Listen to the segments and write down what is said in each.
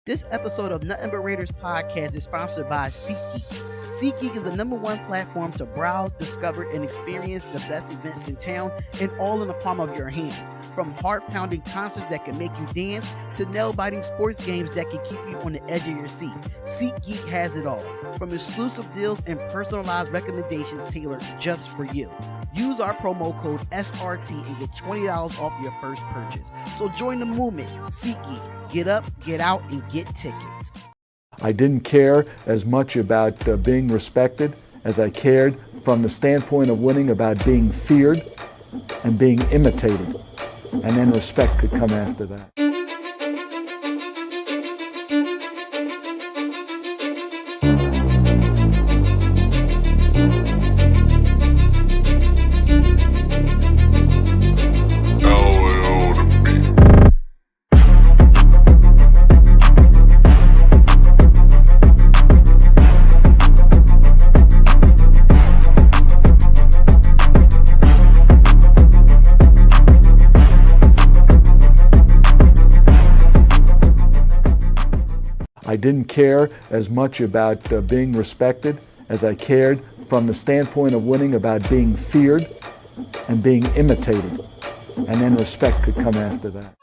This episode of Nothing But Raiders podcast is sponsored by SeatGeek. SeatGeek is the #1 platform to browse, discover, and experience the best events in town, and all in the palm of your hand. From heart-pounding concerts that can make you dance to nail-biting sports games that can keep you on the edge of your seat, SeatGeek has it all. From exclusive deals and personalized recommendations tailored just for you. Use our promo code SRT and get $20 off your first purchase. So join the movement. SeatGeek. Get up, get out, and get tickets. I didn't care as much about being respected as I cared from the standpoint of winning about being feared and being imitated. And then respect could come after that. I didn't care as much about being respected as I cared from the standpoint of winning about being feared and being imitated. And then respect could come after that.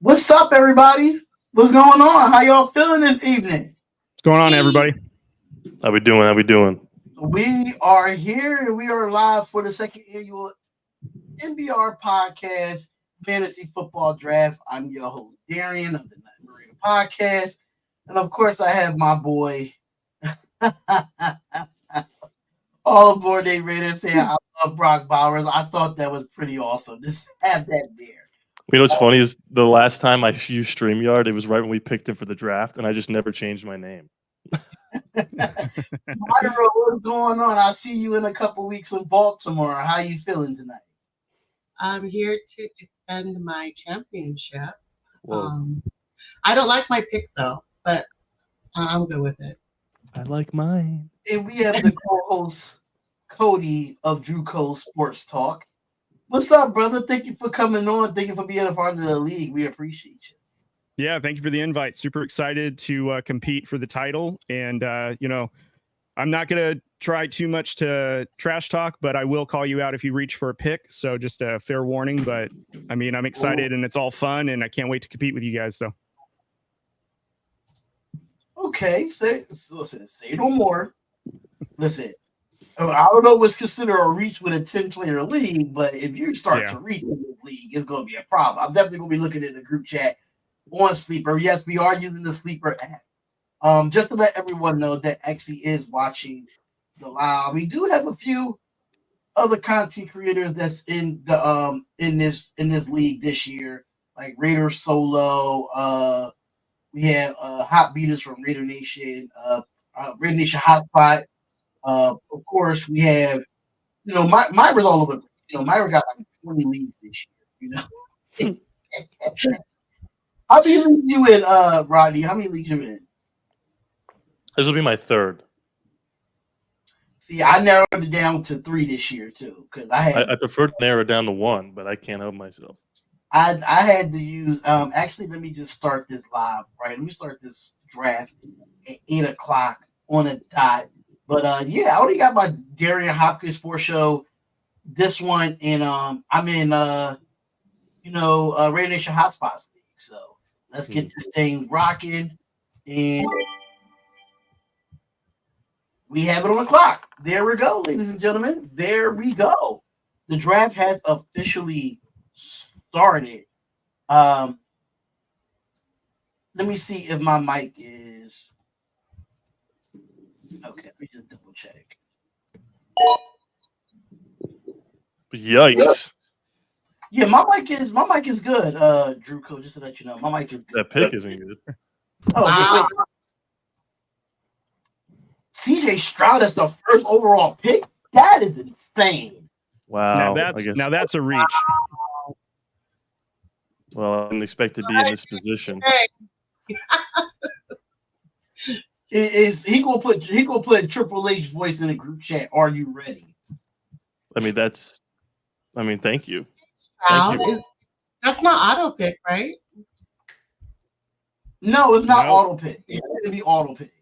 What's up, everybody? What's going on? How y'all feeling this evening? What's going on, everybody? How we doing? We are here. We are live for the second annual NBR podcast fantasy football draft. I'm your host, Darian of the Nothing But Raiders podcast. And of course, I have my boy, all aboard the Raiders saying I love Brock Bowers. I thought that was pretty awesome. Just have that there. You know what's funny is the last time I used StreamYard, it was right when we picked him for the draft, and I just never changed my name. Myra, what's going on? I'll see you in a couple weeks in Baltimore. How you feeling tonight? I'm here to defend my championship. I don't like my pick, though, but I'm good with it. I like mine. And we have the co-host, Cody of Drew Cole Sports Talk. What's up, brother? Thank you for coming on. Thank you for being a part of the league. We appreciate you. Yeah, thank you for the invite. Super excited to compete for the title. And, I'm not going to try too much to trash talk, but I will call you out if you reach for a pick. So just a fair warning. But, I'm excited and it's all fun, and I can't wait to compete with you guys. So. Okay. Say no more. Listen. I don't know what's considered a reach with a 10-player league, but if you start to reach in the league, it's going to be a problem. I'm definitely going to be looking in the group chat on Sleeper. Yes, we are using the Sleeper app. Just to let everyone know that actually is watching the live. We do have a few other content creators that's in the in this league this year, like Raider Solo. We have Hot Beaters from Raider Nation, Raider Nation Hotspot. Of course, we have, Myra's all over. Myra got like 20 leagues this year. How many leagues you in, Rodney? How many leagues you in? This will be my third. See, I narrowed it down to 3 this year too, because I prefer to narrow it down to 1, but I can't help myself. I had to use. Actually, let me just start this live. Right, let me start this draft at 8:00 on a dot. But I already got my Darian Hopkins Sports Show, this one, and I'm in Raider Nation Hotspots League. So let's get this thing rocking. And We have it on the clock. There we go, ladies and gentlemen. There we go. The draft has officially started. Let me see if my mic is okay. Let me just double check. Yikes! Yeah, my mic is good. Drew Code, just to let you know, my mic is good. That pick isn't good. Oh, wow. CJ Stroud as the first overall pick. That is insane. Wow. Now that's a reach. Well, I didn't expect to be in this position. He gonna put Triple H voice in the group chat. Are you ready? I mean, thank you. Stroud that's not auto pick, right? No, it's not auto pick. It's gonna be auto pick.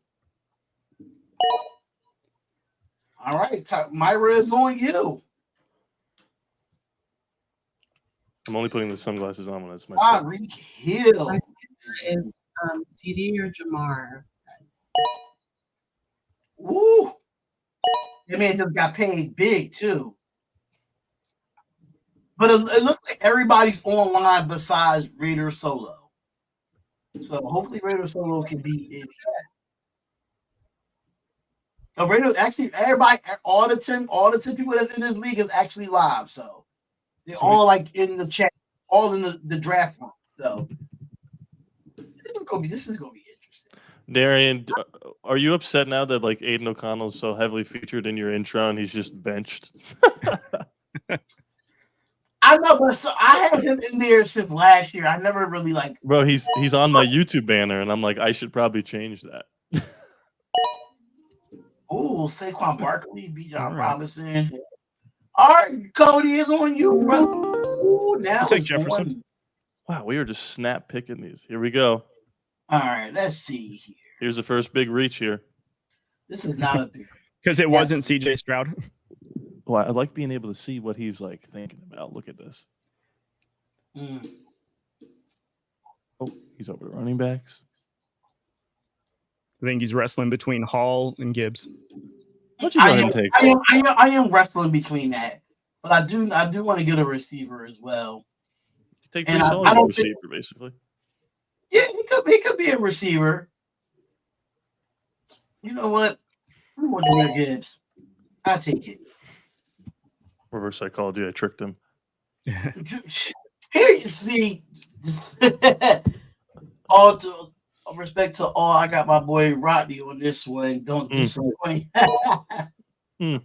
All right, Myra is on you. I'm only putting the sunglasses on when it's my Tyreek Hill. Is CD or Jamar? Ooh. That man just got paid big too. But it looks like everybody's online besides Raider Solo. So hopefully Raider Solo can be in chat. Raider actually everybody, all the 10 people that's in this league is actually live. So they're all like in the chat, all in the draft room. So this is gonna be interesting. Darian, are you upset now that like Aiden O'Connell's so heavily featured in your intro and he's just benched? I know, but I had him in there since last year. I never really like. Bro, he's on my YouTube banner, and I'm like, I should probably change that. Oh, Saquon Barkley, B. John Robinson. All right, Cody is on you, brother. Ooh, now I'll take Jefferson. Wow, we are just snap picking these. Here we go. All right, let's see here. Here's the first big reach here. This is not a big because it wasn't CJ Stroud. Well, I like being able to see what he's like thinking about. Look at this. Oh, he's over the running backs. I think he's wrestling between Hall and Gibbs. I am wrestling between that, but I do want to get a receiver as well. You take Brees Hall as a receiver, basically. Yeah, he could be a receiver. You know what? I'm going to Gibbs. I'll take it. Reverse psychology. I tricked him. Here you see, all to respect to all. I got my boy Rodney on this one. Don't disappoint. Ew!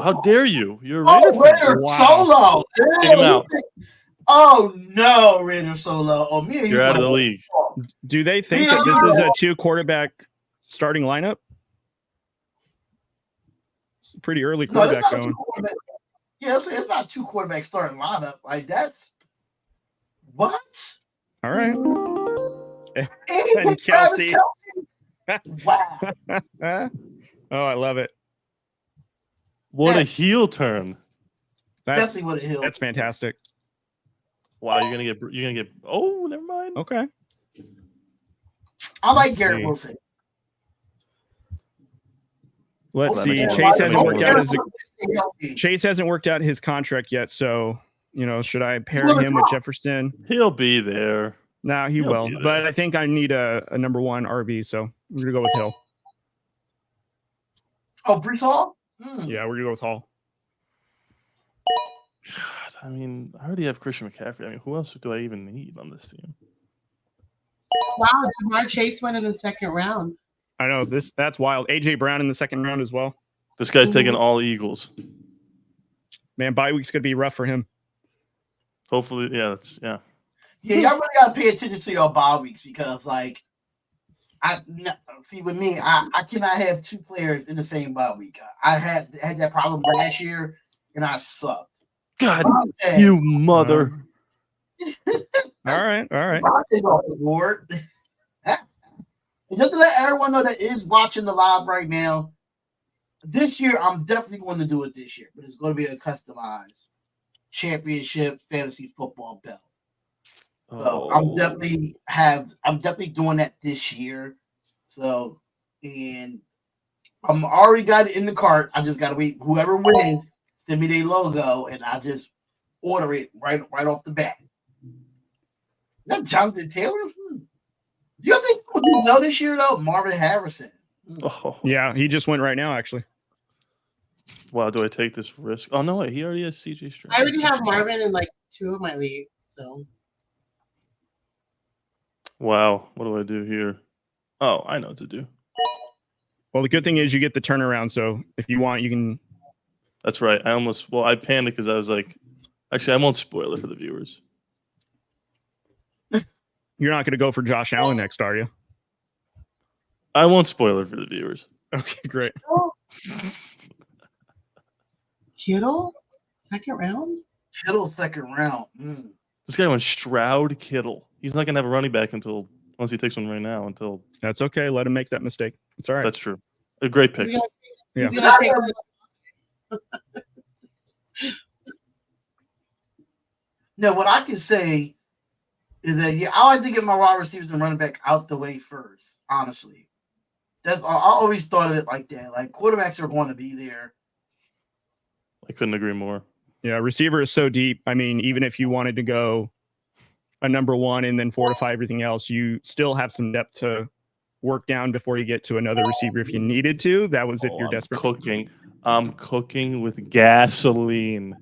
How dare you? You're Raider Solo. Take him out. Oh no, Raider Solo. Oh, me and you're out of the league. Do they think that this is a 2-quarterback starting lineup? It's a pretty early quarterback going. Yeah, I'm saying it's not 2 quarterback starting lineup. Like that's what? All right. And Kelsey. Wow. Oh, I love it. What a heel turn. Definitely what a heel. That's fantastic. Wow, you're gonna get. Oh, never mind. Okay. I like Garrett Wilson. Let's see. Chase hasn't worked out his contract yet, so should I pair him with Jefferson? He'll be there. No, he will. But I think I need a number 1 RB, so we're gonna go with Hill. Oh, Brees Hall? Yeah, we're gonna go with Hall. God, I mean, I already have Christian McCaffrey. I mean, who else do I even need on this team? Wow, Jamar Chase went in the second round. I know that's wild. AJ Brown in the second round as well. This guy's taking all Eagles. Man, bye week's gonna be rough for him. Hopefully, yeah. Yeah, y'all really gotta pay attention to your bye weeks because, like, with me, I cannot have 2 players in the same bye week. I had that problem last year, and I sucked. God, you mother! All right. Just to let everyone know that is watching the live right now, this year I'm definitely going to do it this year, but it's going to be a customized championship fantasy football belt. So I'm definitely doing that this year. So and I'm already got it in the cart. I just gotta wait. Whoever wins, send me their logo, and I just order it right off the bat. That Jonathan Taylor. You think you know this year though? Marvin Harrison. Oh. Yeah, he just went right now, actually. Wow, do I take this risk? Oh no, wait, he already has CJ Stroud. I already have Marvin in like 2 of my leagues, so. Wow, what do I do here? Oh, I know what to do. Well, the good thing is you get the turnaround, so if you want, you can. That's right. I panicked because I was like, actually, I won't spoil it for the viewers. You're not going to go for Josh Allen next, are you? I won't spoil it for the viewers. Okay, great. Kittle? Second round? Kittle second round. This guy went Stroud Kittle. He's not gonna have a running back unless he takes one right now. Until That's okay. Let him make that mistake. It's all right. that's true. A great pick. He's gonna take No, what I can say is that I like to get my wide receivers and running back out the way first. Honestly, I always thought of it like that. Like quarterbacks are going to be there. I couldn't agree more. Yeah, receiver is so deep. I mean, even if you wanted to go a number 1 and then fortify everything else, you still have some depth to work down before you get to another receiver if you needed to. That was if you're desperate. I'm cooking with gasoline.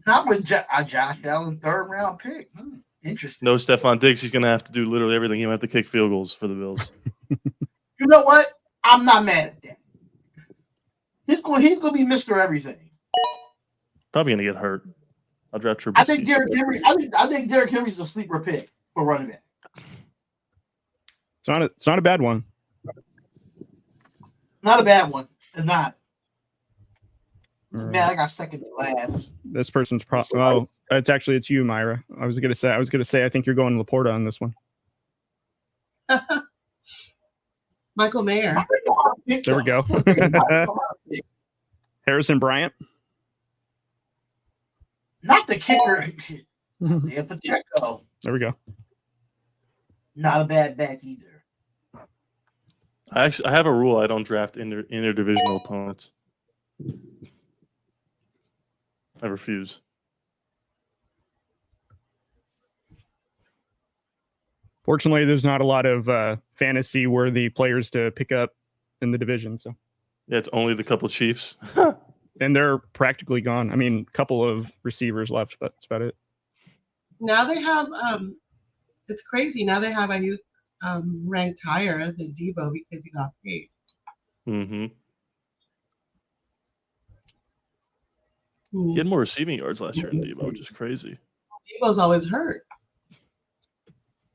Not with Josh Allen third round pick. Interesting. No Stephon Diggs. He's gonna have to do literally everything. He might have to kick field goals for the Bills. You know what? I'm not mad at that. He's going to be Mr. Everything. Probably gonna get hurt. I'll draft Trubisky. I think Derrick Henry. I think Derrick Henry's a sleeper pick for running back. It's not a bad one. Not a bad one. It's not. Right. Man, I got second to last. This person's it's you, Myra. I was gonna say I think you're going Laporta on this one. Michael Mayer. There we go. Harrison Bryant. Not the kicker. Isaiah Pacheco. There we go. Not a bad back either. I have a rule. I don't draft interdivisional opponents. I refuse. Fortunately, there's not a lot of fantasy-worthy players to pick up in the division. So yeah, it's only the couple Chiefs. And they're practically gone. I mean, a couple of receivers left, but that's about it. Now they have it's crazy. Now they have Ayuk ranked higher than Debo because he got paid. Mm-hmm. He had more receiving yards last year than Debo, which is crazy. Debo's always hurt.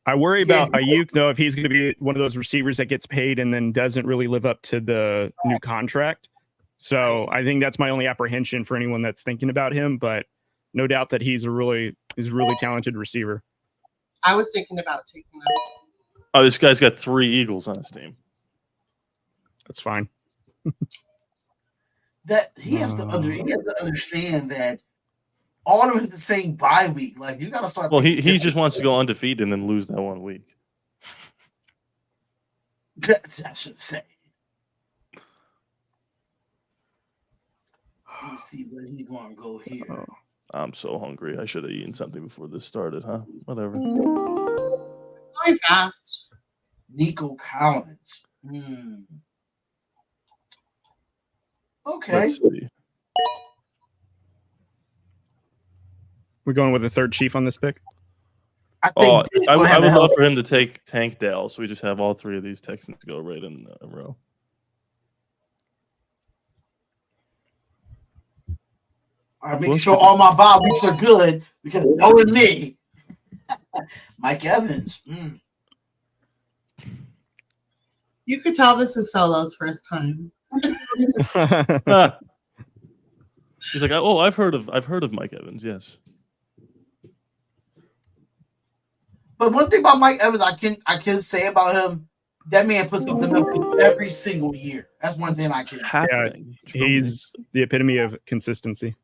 I worry about Ayuk, though, if he's going to be one of those receivers that gets paid and then doesn't really live up to the new contract. So I think that's my only apprehension for anyone that's thinking about him. But no doubt that he's a really talented receiver. I was thinking about taking him. Oh, this guy's got 3 Eagles on his team. That's fine. That he has to understand that all of them have the same bye week. Like you got to start. Well, he just wants to go undefeated and then lose that 1 week. That's insane. Let me see where he's going to go here. Oh, I'm so hungry. I should have eaten something before this started, huh? Whatever. It's going fast. Nico Collins. Okay. Let's see. We're going with a third Chief on this pick? I would love for him to take Tank Dell, so we just have all 3 of these Texans go right in a row. All right, making sure all my bye weeks are good because knowing me, Mike Evans. You could tell this is Solo's first time. He's like, oh, I've heard of Mike Evans. Yes. But one thing about Mike Evans, I can say about him, that man puts something up every single year. That's one thing I can. Yeah, he's the epitome of consistency.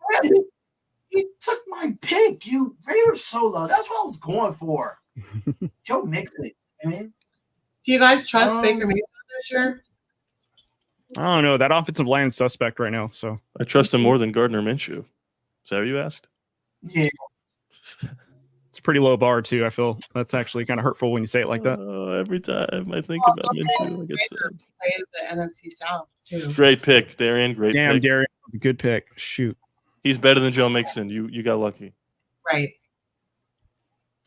He took my pick. You Raider Solo. That's what I was going for. Joe Mixon. I mean, do you guys trust Baker Mayfield Sure. I don't know. That offensive line is suspect right now. So I trust him more than Gardner Minshew. Is that what you asked? Yeah. it's a pretty low bar too. I feel that's actually kind of hurtful when you say it like that. Every time I think about Minshew, I get sad. Play the NFC South too. Great pick, Darian. Great Damn, pick. Darian, good pick. Shoot. He's better than Joe Mixon. You got lucky. Right.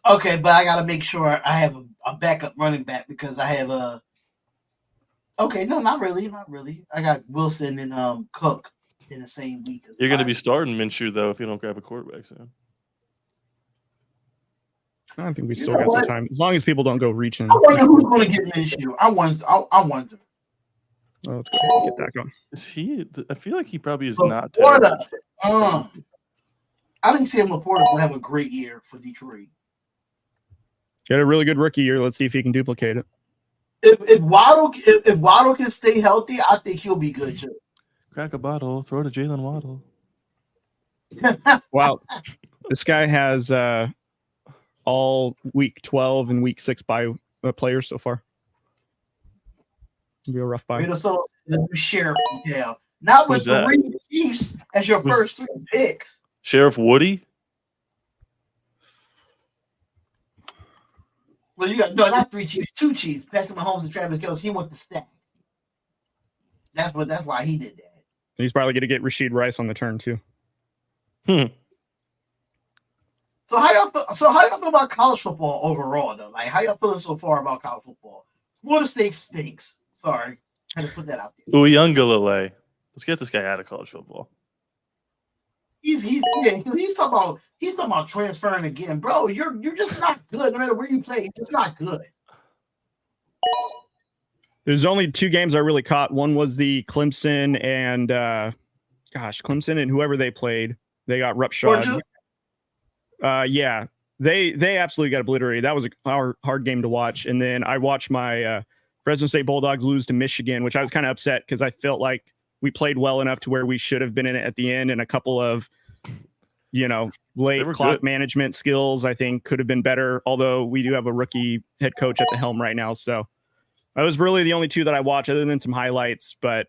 Okay, but I gotta make sure I have a backup running back because I have a. Okay, no, not really. I got Wilson and Cook in the same week. You're going to be starting Minshew though if you don't grab a quarterback soon. I think we still got some time as long as people don't go reaching. I wonder who's going to get Minshew. I wonder. Oh, let's go ahead and get that going. Is he? I feel like he probably is Laporta. not terrible. I didn't see Laporta will have a great year for Detroit. He had a really good rookie year. Let's see if he can duplicate it. If Waddle can stay healthy, I think he'll be good too. Crack a bottle, throw to Jalen Waddle. Wow, this guy has all week 12 and week 6 by players so far. It'll be a rough buy. So the new sheriff detail. Not with Who's the Chiefs as your first 3 picks. Sheriff Woody. Well, you got not 3 Chiefs, 2 Chiefs. Patrick Mahomes and Travis Kelce. He want the stack. That's why he did that. He's probably going to get Rashid Rice on the turn too. So how y'all feel about college football overall though? Like how y'all feeling so far about college football? Florida State stinks. Sorry, had to put that out there. Uyunglele. Let's get this guy out of college football. He's talking about transferring again, bro. You're just not good. No matter where you play, you're just not good. There's only 2 games I really caught. One was the Clemson and Clemson and whoever they played. They got roughshod. Yeah, they absolutely got obliterated. That was a hard game to watch. And then I watched my Fresno State Bulldogs lose to Michigan, which I was kind of upset because I felt like we played well enough to where we should have been in it at the end, and a couple of late clock management skills I think could have been better. Although we do have a rookie head coach at the helm right now, so that was really the only 2 that I watched, other than some highlights. But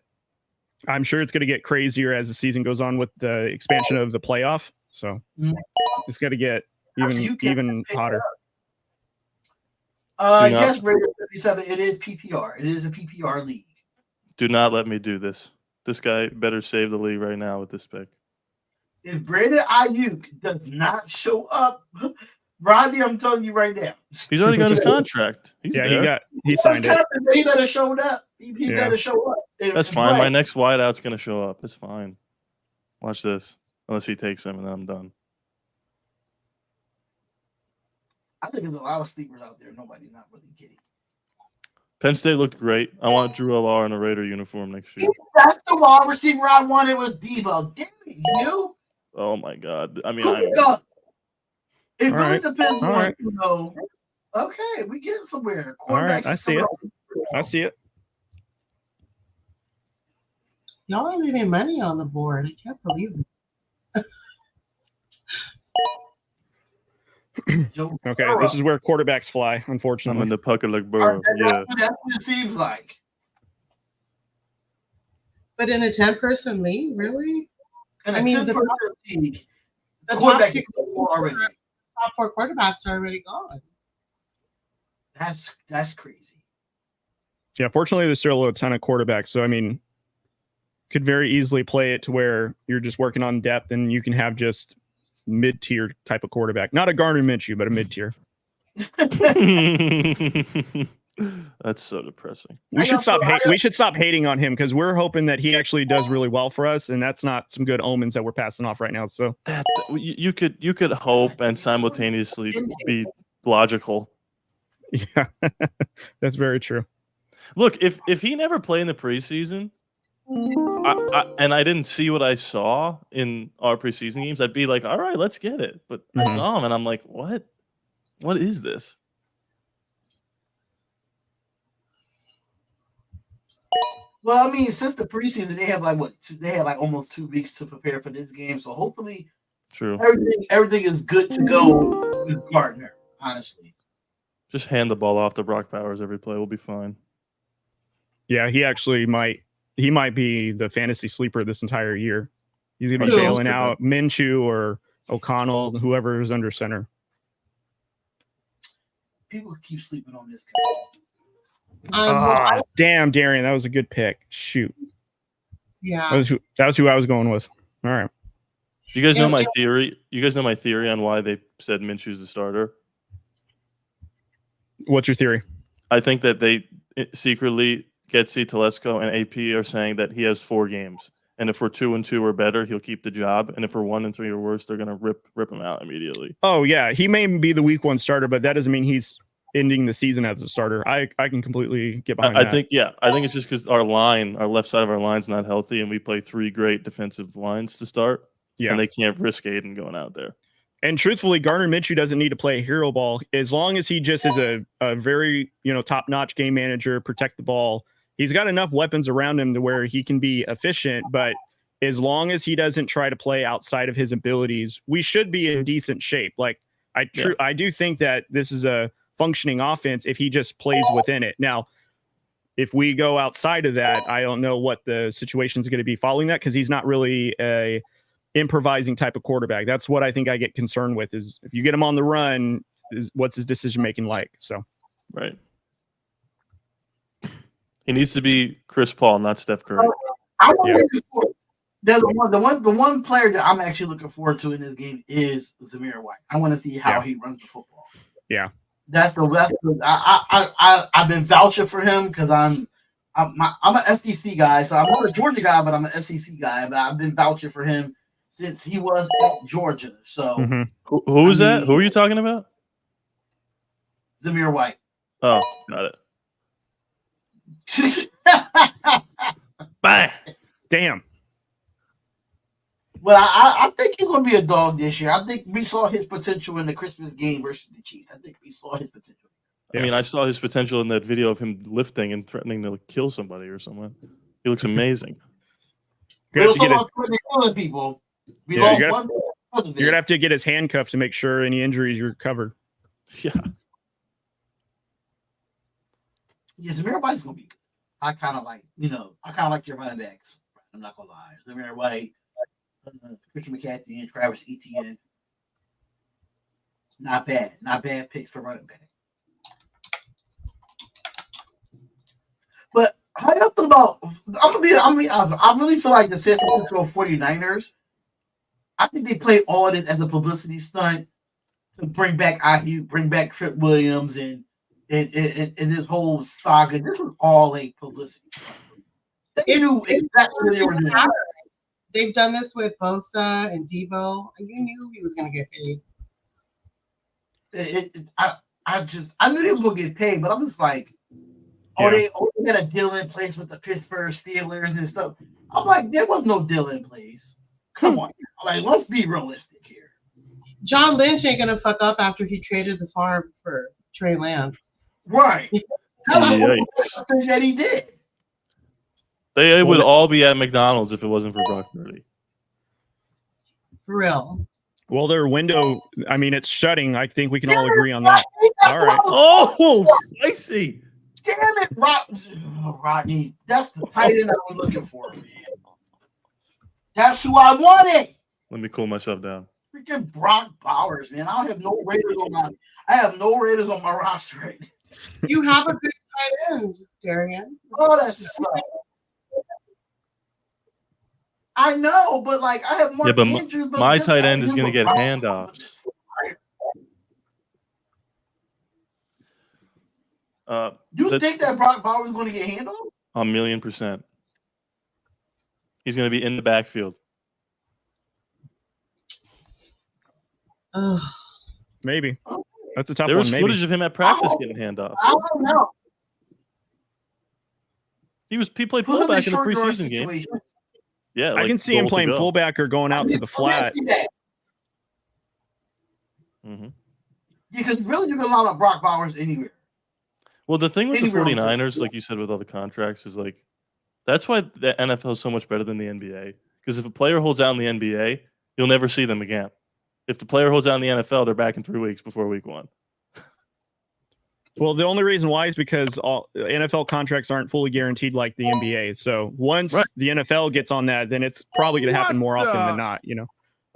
I'm sure it's going to get crazier as the season goes on with the expansion of the playoff. So it's got to get even hotter. Yes, Radio 57. It is PPR. It is a PPR league. Do not let me do this. This guy better save the league right now with this pick. If Brandon Ayuk does not show up, Rodney, I'm telling you right now. He's already got his contract. He signed it. He better show up. He better show up. That's fine. My next wideout's going to show up. It's fine. Watch this. Unless he takes him, and then I'm done. I think there's a lot of sleepers out there. Nobody's not really getting. Penn State looked great. I want Drew L.R. in a Raider uniform next year. That's the wide receiver I wanted was Debo. Damn it, you. Oh, my God. I mean, it really depends on, okay, we get somewhere. All right, I see it. I see it. Y'all are leaving money on the board. I can't believe it. Okay, this is where quarterbacks fly, unfortunately. I'm in the pucker like Burrow. Yeah. That's what it seems like. But in a 10-person league, really? I mean, the league, the top 4 quarterbacks are already gone. That's crazy. Yeah, fortunately, there's still a ton of quarterbacks. So, I mean, could very easily play it to where you're just working on depth and you can have just mid-tier type of quarterback. Not a Gardner Minshew, but a mid-tier. That's so depressing. We should stop hating on him because we're hoping that he actually does really well for us, and that's not some good omens that we're passing off right now. So you could hope and simultaneously be logical. Yeah, that's very true. Look, if he never played in the preseason, and I didn't see what I saw in our preseason games, I'd be like, all right, let's get it. But I saw him, and I'm like, what? What is this? Well, I mean, since the preseason, they have like almost 2 weeks to prepare for this game. So hopefully, everything is good to go with Gardner. Honestly, just hand the ball off to Brock Bowers every play. We'll be fine. Yeah, he actually might. He might be the fantasy sleeper this entire year. He's gonna be Who? bailing out Minshew or O'Connell, whoever's under center. People keep sleeping on this Well, Damn, Darian, that was a good pick. Shoot, yeah. that was who I was going with. All right. Do you guys know my theory? You guys know my theory on why they said Minshew's the starter? What's your theory? I think that they secretly, Getsy, Telesco, and AP are saying that he has 4 games. And if we're 2-2 or better, he'll keep the job. And if we're 1-3 or worse, they're gonna rip him out immediately. Oh yeah, he may be the week 1 starter, but that doesn't mean he's ending the season as a starter. I can completely get behind that. I think it's just because our left side of our line's not healthy, and we play 3 great defensive lines to start. Yeah, and they can't risk Aiden going out there. And truthfully, Gardner Minshew doesn't need to play a hero ball as long as he just is a very top-notch game manager, protect the ball. He's got enough weapons around him to where he can be efficient, but as long as he doesn't try to play outside of his abilities, we should be in decent shape. Like I do think that this is a functioning offense if he just plays within it. Now, if we go outside of that, I don't know what the situation is going to be following that, because he's not really a improvising type of quarterback. That's what I think I get concerned with, is if you get him on the run, what's his decision making like? So right. He needs to be Chris Paul, not Steph Curry. The one player that I'm actually looking forward to in this game is Zamir White. I want to see how he runs the football. Yeah, that's I've been vouching for him because I'm an SEC guy, so I'm not a Georgia guy, but I'm an SEC guy. But I've been vouching for him since he was at Georgia. So who's that? Who are you talking about? Zamir White. Oh, got it. Bang! Damn. Well, I think he's going to be a dog this year. I think we saw his potential in the Christmas game versus the Chiefs. I think we saw his potential. I mean, I saw his potential in that video of him lifting and threatening to kill somebody or someone. He looks amazing. You're going to have to get his handcuffs to make sure any injuries are covered. Yeah. Yes, Zamir White's going to be good. I kind of like your running backs. I'm not going to lie. Zamir White, Christian McCaffrey, and Travis Etienne. Not bad. Not bad picks for running back. But how you feel about? I really feel like the San Francisco 49ers. I think they play all this as a publicity stunt to bring back IU, bring back Trip Williams, and this whole saga. This was all like publicity. They knew exactly what they were doing. They've done this with Bosa and Debo, and you knew he was going to get paid. I knew they was going to get paid, but I'm just like, they had a deal in place with the Pittsburgh Steelers and stuff. I'm like, there was no deal in place. Come on, like, let's be realistic here. John Lynch ain't going to fuck up after he traded the farm for Trey Lance. Right. That's that he did. They would all be at McDonald's if it wasn't for Brock Purdy. For real. Well, their window, I mean, it's shutting. I think we can all agree on that. All right. Oh, spicy. Damn it, Rodney. That's the tight end I was looking for, man. That's who I wanted. Let me cool myself down. Freaking Brock Bowers, man. I have no Raiders on my roster right now. You have a good tight end, Darian. Oh, that's I know, but like I have more Andrews. My tight end is going to get handoffs. You think that Brock Bowers is going to get handoffs? 1,000,000%. He's going to be in the backfield. Maybe. That's a tough one. There was footage of him at practice getting handoffs. I don't know. He played fullback in the preseason game. Yeah, I can see him playing fullback or going out to the flat. Mm-hmm. Because really, you can allow out Brock Bowers anywhere. Well, the thing with the 49ers, like you said, with all the contracts, is like that's why the NFL is so much better than the NBA. Because if a player holds out in the NBA, you'll never see them again. If the player holds out in the NFL, they're back in 3 weeks before week 1. Well, the only reason why is because all NFL contracts aren't fully guaranteed like the NBA. So once the NFL gets on that, then it's probably going to happen more often than not. You know.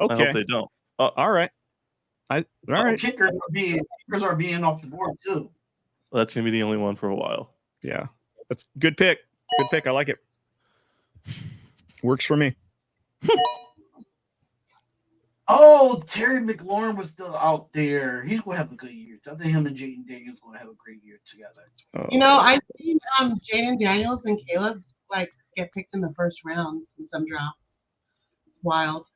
Okay. I hope they don't. All right. All right. Kickers are being off the board too. Well, that's gonna be the only one for a while. Yeah, that's good pick. Good pick. I like it. Works for me. Oh, Terry McLaurin was still out there. He's gonna have a good year. I think him and Jaden Daniels gonna have a great year together. You know, I've seen Jaden Daniels and Caleb like get picked in the first rounds in some drafts. It's wild.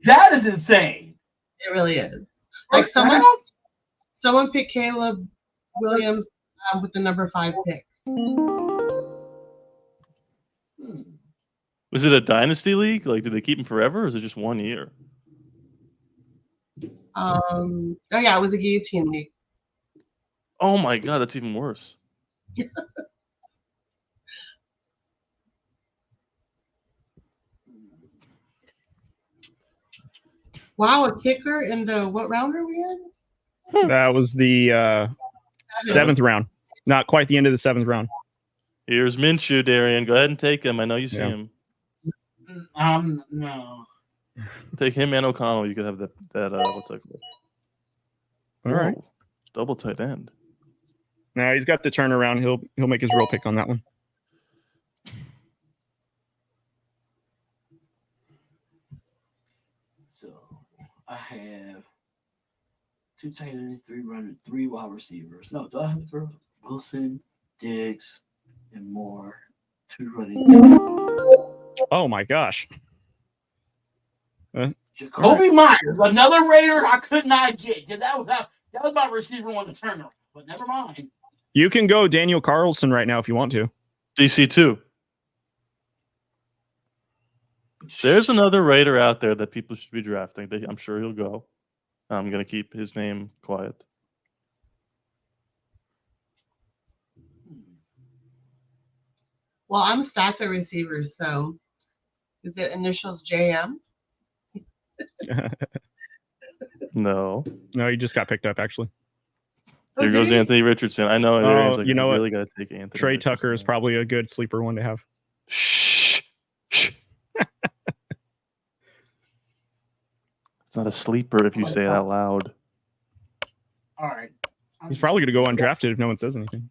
That is insane. It really is. Like someone picked Caleb Williams with the number 5 pick. Was it a dynasty league? Like, did they keep him forever, or is it just 1 year? Oh yeah, it was a guillotine league. Oh my god, that's even worse. Wow, a kicker in the what round are we in? That was the 7th round. Not quite the end of the 7th round. Here's Minshew, Darian. Go ahead and take him. I know you see him. No. Take him and O'Connell. You could have that what's that called? All right. Double tight end. Now he's got the turnaround. He'll make his real pick on that one. So I have 2 tight ends, 3 wide receivers. No, do I have 3? Wilson, Diggs, and more. 2 running. Oh my gosh. Jacoby Myers, another Raider I could not get. That was my receiver on the turnaround, but never mind. You can go Daniel Carlson right now if you want to. DC2. There's another Raider out there that people should be drafting. I'm sure he'll go. I'm going to keep his name quiet. Well, I'm stacked at receivers, so is it initials JM? No, he just got picked up actually. Here goes Anthony Richardson. I know. Like, you know really got to take Anthony. Trey Richardson. Tucker is probably a good sleeper one to have. Shh. It's not a sleeper if you say it out loud. All right. He's probably going to go undrafted if no one says anything.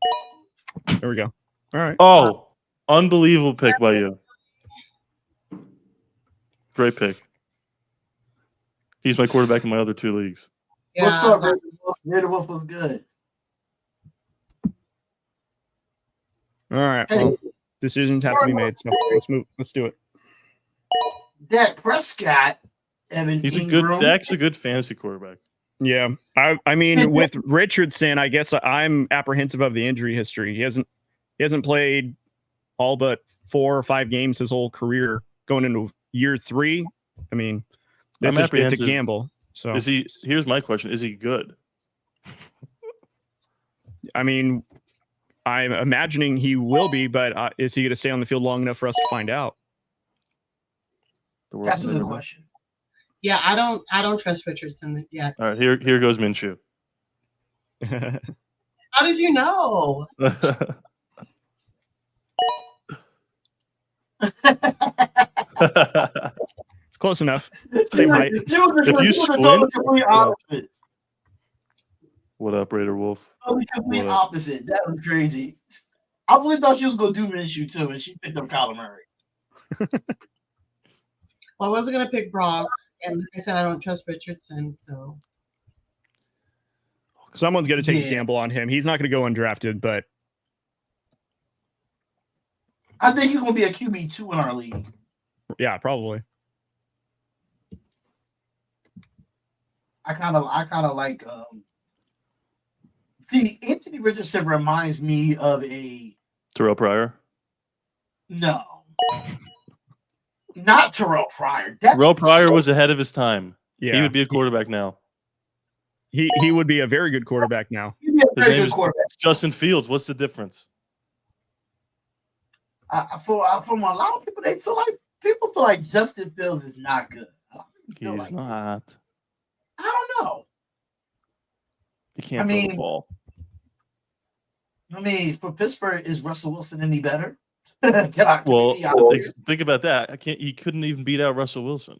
There we go. All right. Oh, unbelievable pick by you. Great pick. He's my quarterback in my other 2 leagues. Yeah. What's up, Raider Wolf was good. All right. Well, decisions have to be made. So let's do it. Dak Prescott, He's Dak's a good fantasy quarterback. Yeah. I mean, with Richardson, I guess I'm apprehensive of the injury history. He hasn't played all but 4 or 5 games his whole career going into year 3. I mean, it's a gamble. So here's my question. Is he good? I mean, I'm imagining he will be, but is he going to stay on the field long enough for us to find out? That's a good question. Yeah, I don't trust Richardson yet. All right, here goes Minshew. How did you know? It's close enough. Same height. If you squint, what up, Raider Wolf? The complete opposite. That was crazy. I really thought she was going to do Minshew too, and she picked up Kyler Murray. Well, I wasn't going to pick Brock, and like I said, I don't trust Richardson, so. Someone's going to take a gamble on him. He's not going to go undrafted, but. I think he's going to be a QB2 in our league. Yeah, probably. I kind of like. See, Anthony Richardson reminds me of a Terrell Pryor. No, not Terrell Pryor. Terrell Pryor was ahead of his time. Yeah, he would be a quarterback now. He would be a very good quarterback now. His name is Justin Fields. What's the difference? From a lot of people, people feel like Justin Fields is not good. He's not. I don't know. He can't throw the ball. I mean, for Pittsburgh, is Russell Wilson any better? Think about that. He couldn't even beat out Russell Wilson.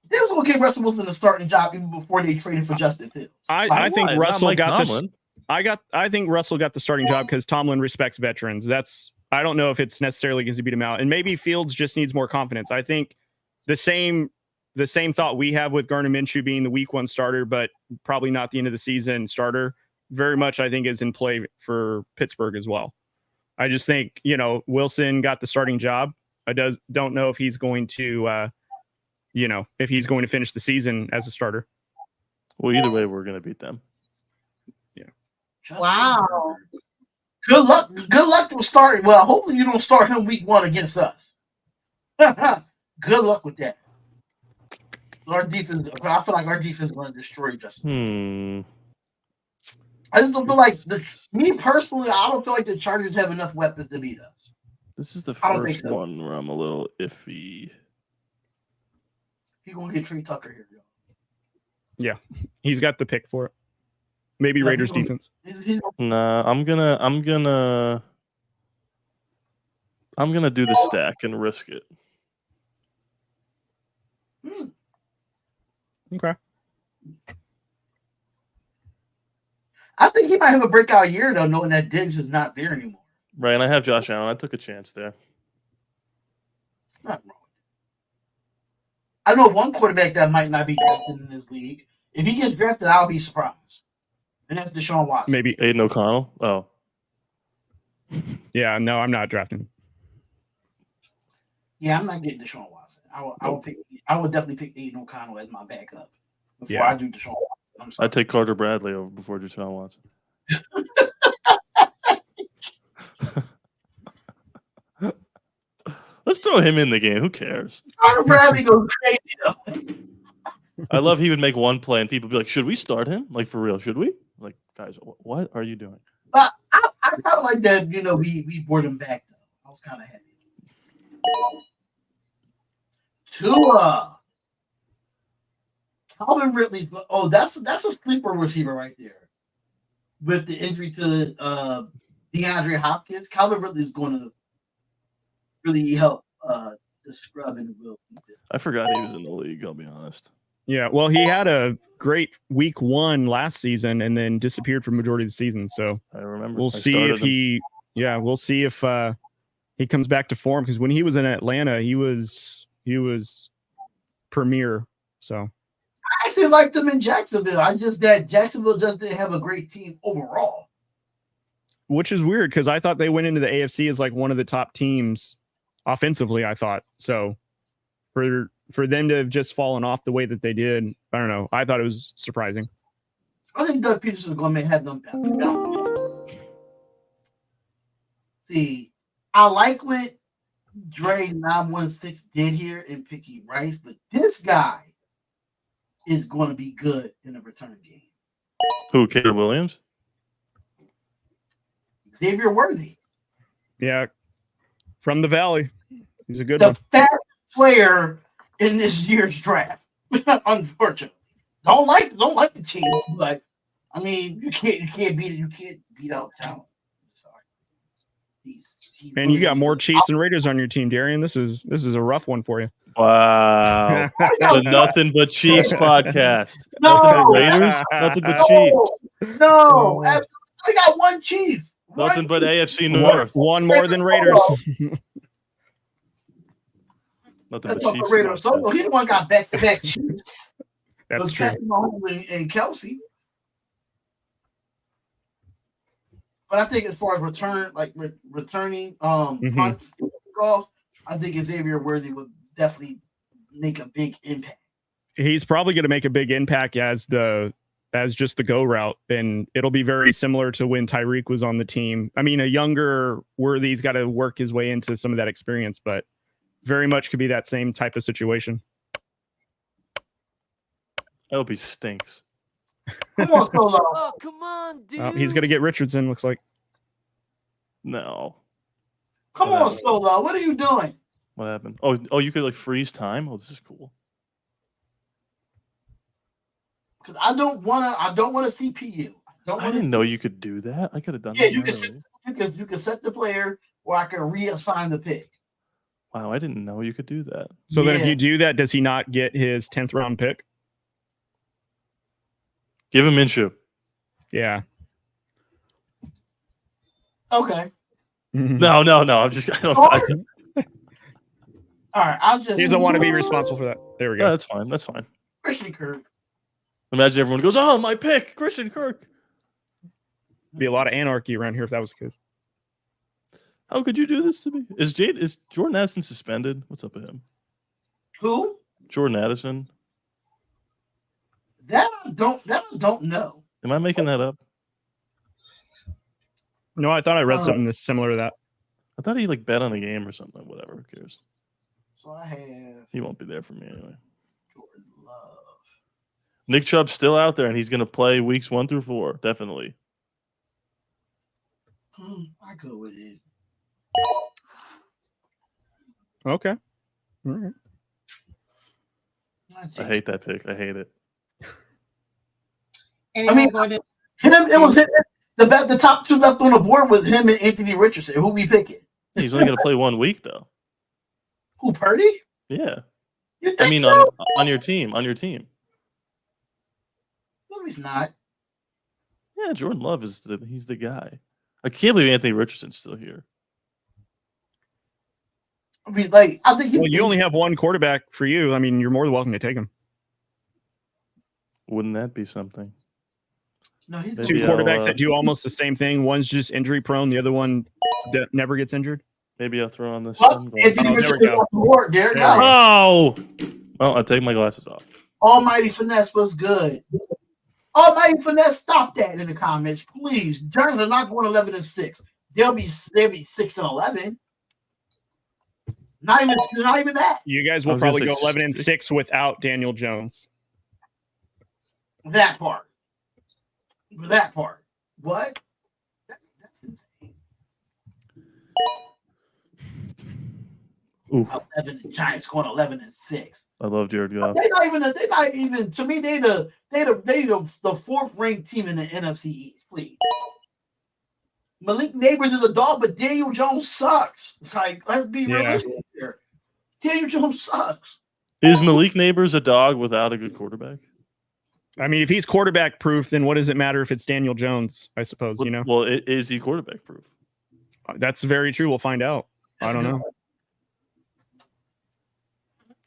They was going to give Russell Wilson a starting job even before they traded for Justin Fields. I think Russell got this. I think Russell got the starting job because Tomlin respects veterans. I don't know if it's necessarily because he beat him out, and maybe Fields just needs more confidence. I think the same thought we have with Gardner Minshew being the week 1 starter, but probably not the end of the season starter. Very much, I think, is in play for Pittsburgh as well. I just think, Wilson got the starting job. I don't know if he's going to, if he's going to finish the season as a starter. Well, either way, we're going to beat them. Yeah. Wow. Good luck. Good luck with starting. Well, hopefully you don't start him week 1 against us. Good luck with that. Our defense. I feel like our defense is going to destroy Justin. I just don't feel like me personally. I don't feel like the Chargers have enough weapons to beat us. This is the first one where I'm a little iffy. He's gonna get Trey Tucker here, yo. Yeah, he's got the pick for it. Maybe Raiders defense. Nah, I'm gonna do the stack and risk it. Okay. I think he might have a breakout year though, knowing that Diggs is not there anymore. Right, and I have Josh Allen. I took a chance there. Not wrong. I know one quarterback that might not be drafted in this league. If he gets drafted, I'll be surprised. And that's Deshaun Watson. Maybe Aiden O'Connell. Oh, yeah. No, I'm not drafting. Yeah, I'm not getting Deshaun Watson. I would definitely pick Aiden O'Connell as my backup before I do Deshaun Watson. I'd take Carter Bradley over before Deshaun Watson. Let's throw him in the game. Who cares? Carter Bradley goes crazy though. I love he would make one play and people be like, "Should we start him? Like for real? Should we?" Like, guys, what are you doing? I kind of like that. We brought him back though. I was kind of happy. Tua. Calvin Ridley's. Oh, that's a sleeper receiver right there. With the injury to DeAndre Hopkins, Calvin Ridley's going to really help the scrub in the real. I forgot he was in the league. I'll be honest. Yeah, well, he had a great week 1 last season and then disappeared for the majority of the season. So I remember. We'll see if he comes back to form because when he was in Atlanta, he was premier. So. I actually liked them in Jacksonville. That Jacksonville just didn't have a great team overall. Which is weird because I thought they went into the AFC as like one of the top teams offensively, I thought. So for them to have just fallen off the way that they did, I don't know. I thought it was surprising. I think Doug Peterson is going to have them down. See, I like what Dre 916 did here in picking Rice, but this guy is going to be good in a return game. Who, Caleb Williams? Xavier Worthy. Yeah, from the Valley. He's a good the one. Fast player in this year's draft. Unfortunately, don't like the team, but I mean, you can't beat out talent. Sorry. He's and really you got more Chiefs and Raiders on your team, Darian. This is a rough one for you. Wow. The Nothing But Chiefs podcast. No. Nothing but Raiders, nothing but Chiefs. No, I got one Chief. Nothing but AFC North. One more than Raiders. Nothing but Chiefs. Raiders. So he the one got back-to-back Chiefs. That's true. Mahomes and Kelsey. But I think as far as returning punts, I think Xavier Worthy would definitely make a big impact. He's probably going to make a big impact as just the go route, and it'll be very similar to when Tyreek was on the team. I mean, a younger Worthy's got to work his way into some of that experience, but very much could be that same type of situation. I hope he stinks. Come on, Solo. Oh, come on, dude. He's going to get Richardson, looks like. No. Come on, Solo. What are you doing? What happened? Oh, you could like freeze time? Oh, this is cool. Because I don't want to CPU. I I didn't know you could do that. I could have done Yeah, that. you can set the player, or I can reassign the pick. Wow, I didn't know you could do that. So then if you do that, does he not get his 10th round pick? Give him Minshew. Yeah. Okay. No. I'm just. I don't. All right, I'll just. He doesn't want to be responsible for that. There we go. No, that's fine. That's fine. Christian Kirk. Imagine everyone goes, "Oh, my pick, Christian Kirk." Be a lot of anarchy around here if that was the case. How could you do this to me? Is Jordan Addison suspended? What's up with him? Who? Jordan Addison. That I don't know. Am I making that up? No, I thought I read something that's similar to that. I thought he bet on a game or something. Whatever. Who cares? So I have. He won't be there for me anyway. Jordan Love. Nick Chubb's still out there, and he's going to play weeks 1 through 4, definitely. I go with it. Okay. All right. I hate that pick. I hate it. And I mean, going to, it was the top 2 left on the board was him and Anthony Richardson. Who we picking? He's only going to play 1 week, though. Who, Purdy? Yeah. You think I mean, so? on your team. On your team. No, he's not. Yeah, Jordan Love he's the guy. I can't believe Anthony Richardson's still here. I mean, I think he's. Well, you only have one quarterback for you. I mean, you're more than welcome to take him. Wouldn't that be something? No, he's Two quarterbacks that do almost the same thing. One's just injury prone. The other one never gets injured. Maybe I'll throw on this. Anthony Richardson off the board. There it goes. Oh! Well, I'll take my glasses off. Almighty Finesse was good. Almighty Finesse, stop that in the comments, please. Giants are not going 11-6. They'll be 6-11. Not even that. You guys will probably go 11-6 without Daniel Jones. That part. What? That's insane. Ooh. 11 Giants going 11-6. I love Jared Goff. They're not even. To me, they the 4th ranked team in the NFC East. Please. Malik Neighbors is a dog, but Daniel Jones sucks. Let's be realistic here. Daniel Jones sucks. Is Malik Neighbors a dog without a good quarterback? I mean, if he's quarterback proof, then what does it matter if it's Daniel Jones? I suppose, you know. Well, is he quarterback proof? That's very true. We'll find out. I don't know.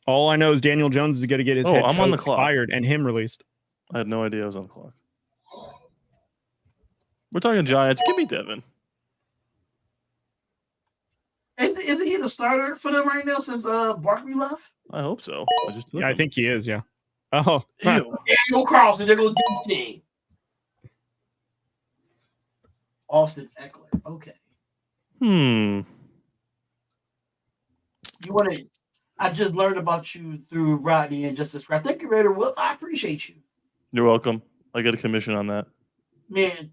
All I know is Daniel Jones is going to get his head I'm on the clock. fired and him released. I had no idea I was on the clock. We're talking Giants. Give me Devin. Isn't he the starter for them right now since Barkley left? I hope so. I think he is. Yeah. Oh, Daniel Carlson. There goes DC. Austin Eckler. Okay. You want to? I just learned about you through Rodney and Justice. Thank you, Raider Wolf. I appreciate you. You're welcome. I get a commission on that. Man,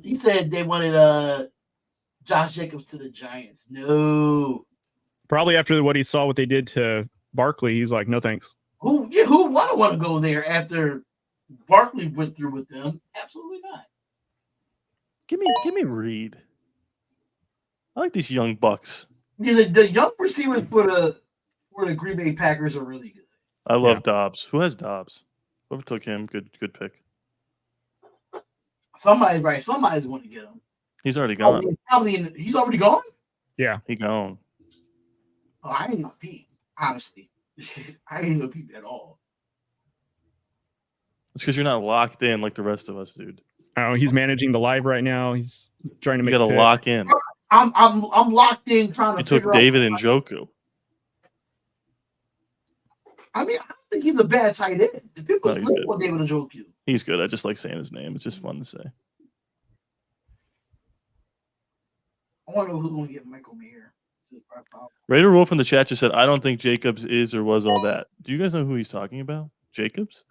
he said they wanted Josh Jacobs to the Giants. No. Probably after what he saw, what they did to Barkley, he's like, no thanks. Who wouldn't want to go there after Barkley went through with them? Absolutely not. Give me Reed. I like these young bucks. Yeah, the young receivers for the Green Bay Packers are really good. I love Dobbs. Who has Dobbs? Whoever took him, good pick. Somebody's right. Somebody's going to get him. He's already gone. He's already gone? Yeah. He gone. Oh, I didn't know Pete, honestly. I didn't know Pete at all. It's because you're not locked in like the rest of us, dude. Oh, he's managing the live right now. He's trying to make. You got to lock in. I'm locked in trying to. You took David and Njoku. I mean, I don't think he's a bad tight end. The people sleep on David Njoku. He's good. I just like saying his name. It's just fun to say. I want to know who's going to get Michael Mayer. Raider Wolf in the chat just said, I don't think Jacobs is or was all that. Do you guys know who he's talking about? Jacobs?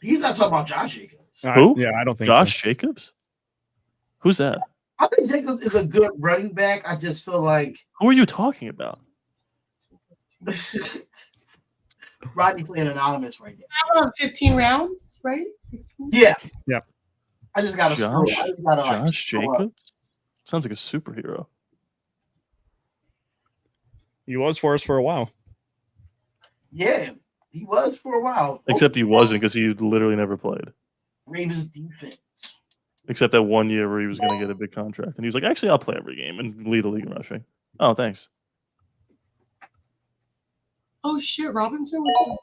He's not talking about Josh Jacobs. Who? Yeah, I don't think Josh Jacobs? Who's that? I think Jacobs is a good running back. I just feel like. Who are you talking about? Rodney playing anonymous right now. 15 rounds, right? 15? Yeah. Yeah. I just got to scroll. I just gotta, Josh scroll up. Jacobs? Sounds like a superhero. He was for us for a while. Yeah, he was for a while. Except he wasn't because he literally never played. Ravens defense. Except that 1 year where he was going to get a big contract. And he was like, actually, I'll play every game and lead the league in rushing. Oh, thanks. Oh, shit. Robinson was still.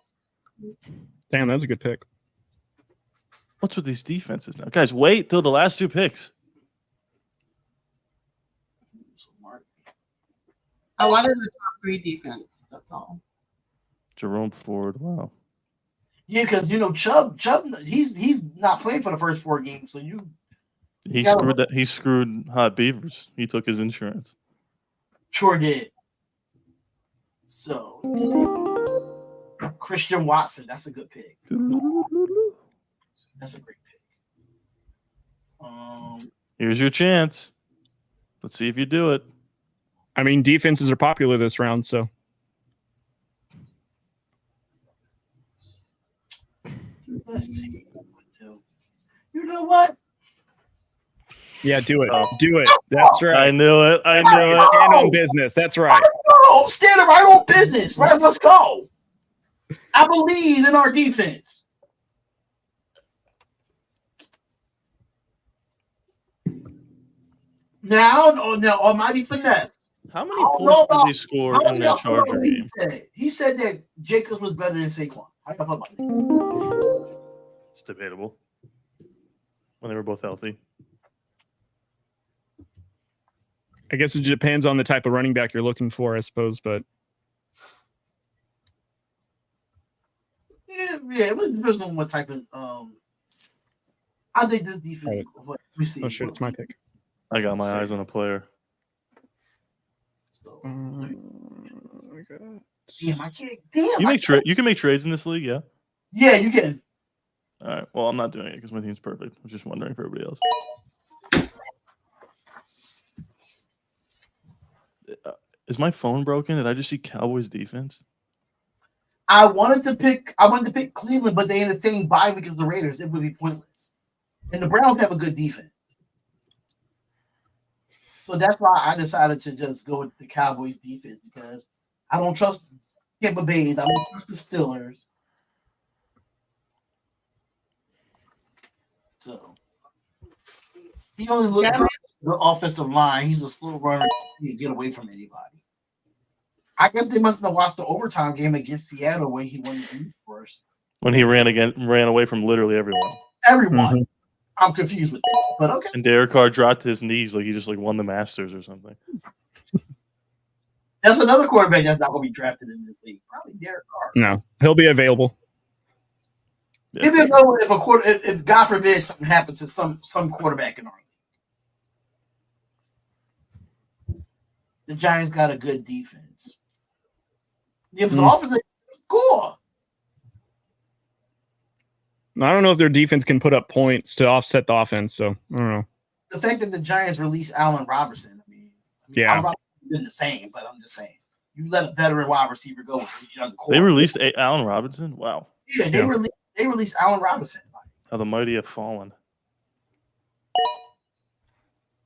Damn, that was a good pick. What's with these defenses now? Guys, wait till the last 2 picks. I wanted the top 3 defense. That's all. Jerome Ford. Wow. Yeah, because Chubb, he's not playing for the first 4 games, so He screwed that. He screwed Hot Beavers. He took his insurance. Sure did. So Christian Watson, that's a good pick. That's a great pick. Here's your chance. Let's see if you do it. I mean, defenses are popular this round, so. Let's see what we do. You know what? Yeah, do it. Oh. Do it. That's right. I knew it. I knew it. Stand on business. That's right. I'm standing right on business. Right, let's go. I believe in our defense. Now, Almighty Finesse. How many points did they score in that Charger game? He said that Jacobs was better than Saquon. How y'all feel about that? It's debatable. When they were both healthy. I guess it depends on the type of running back you're looking for, I suppose, but. Yeah, it depends on what type of. I think this defense. Oh shit, it's my pick. I got my eyes on a player. Damn, I can't. Damn, You can make trades in this league, yeah. Yeah, you can. All right. Well, I'm not doing it because my team's perfect. I was just wondering for everybody else. Is my phone broken? Did I just see Cowboys defense? I wanted to pick Cleveland, but they in the same bye week as the Raiders. It would be pointless. And the Browns have a good defense. So that's why I decided to just go with the Cowboys defense because I don't trust Tampa Bay. I don't trust the Steelers. So he only looks at the offensive line. He's a slow runner. He can get away from anybody. I guess they must have watched the overtime game against Seattle when he won the beat for us. When he ran away from literally everyone. Everyone. Mm-hmm. I'm confused with that, but okay. And Derek Carr dropped to his knees like he just won the Masters or something. That's another quarterback that's not going to be drafted in this league. Probably Derek Carr. No, he'll be available. Yeah. Maybe if God forbid something happened to some quarterback in our league. The Giants got a good defense. Yeah, but the offense score. I don't know if their defense can put up points to offset the offense, so I don't know. The fact that the Giants released Allen Robinson, yeah, Allen Robinson been the same, but I'm just saying, you let a veteran wide receiver go with a young core. They released Allen Robinson. Wow. Yeah, they released Allen Robinson. How the mighty have fallen.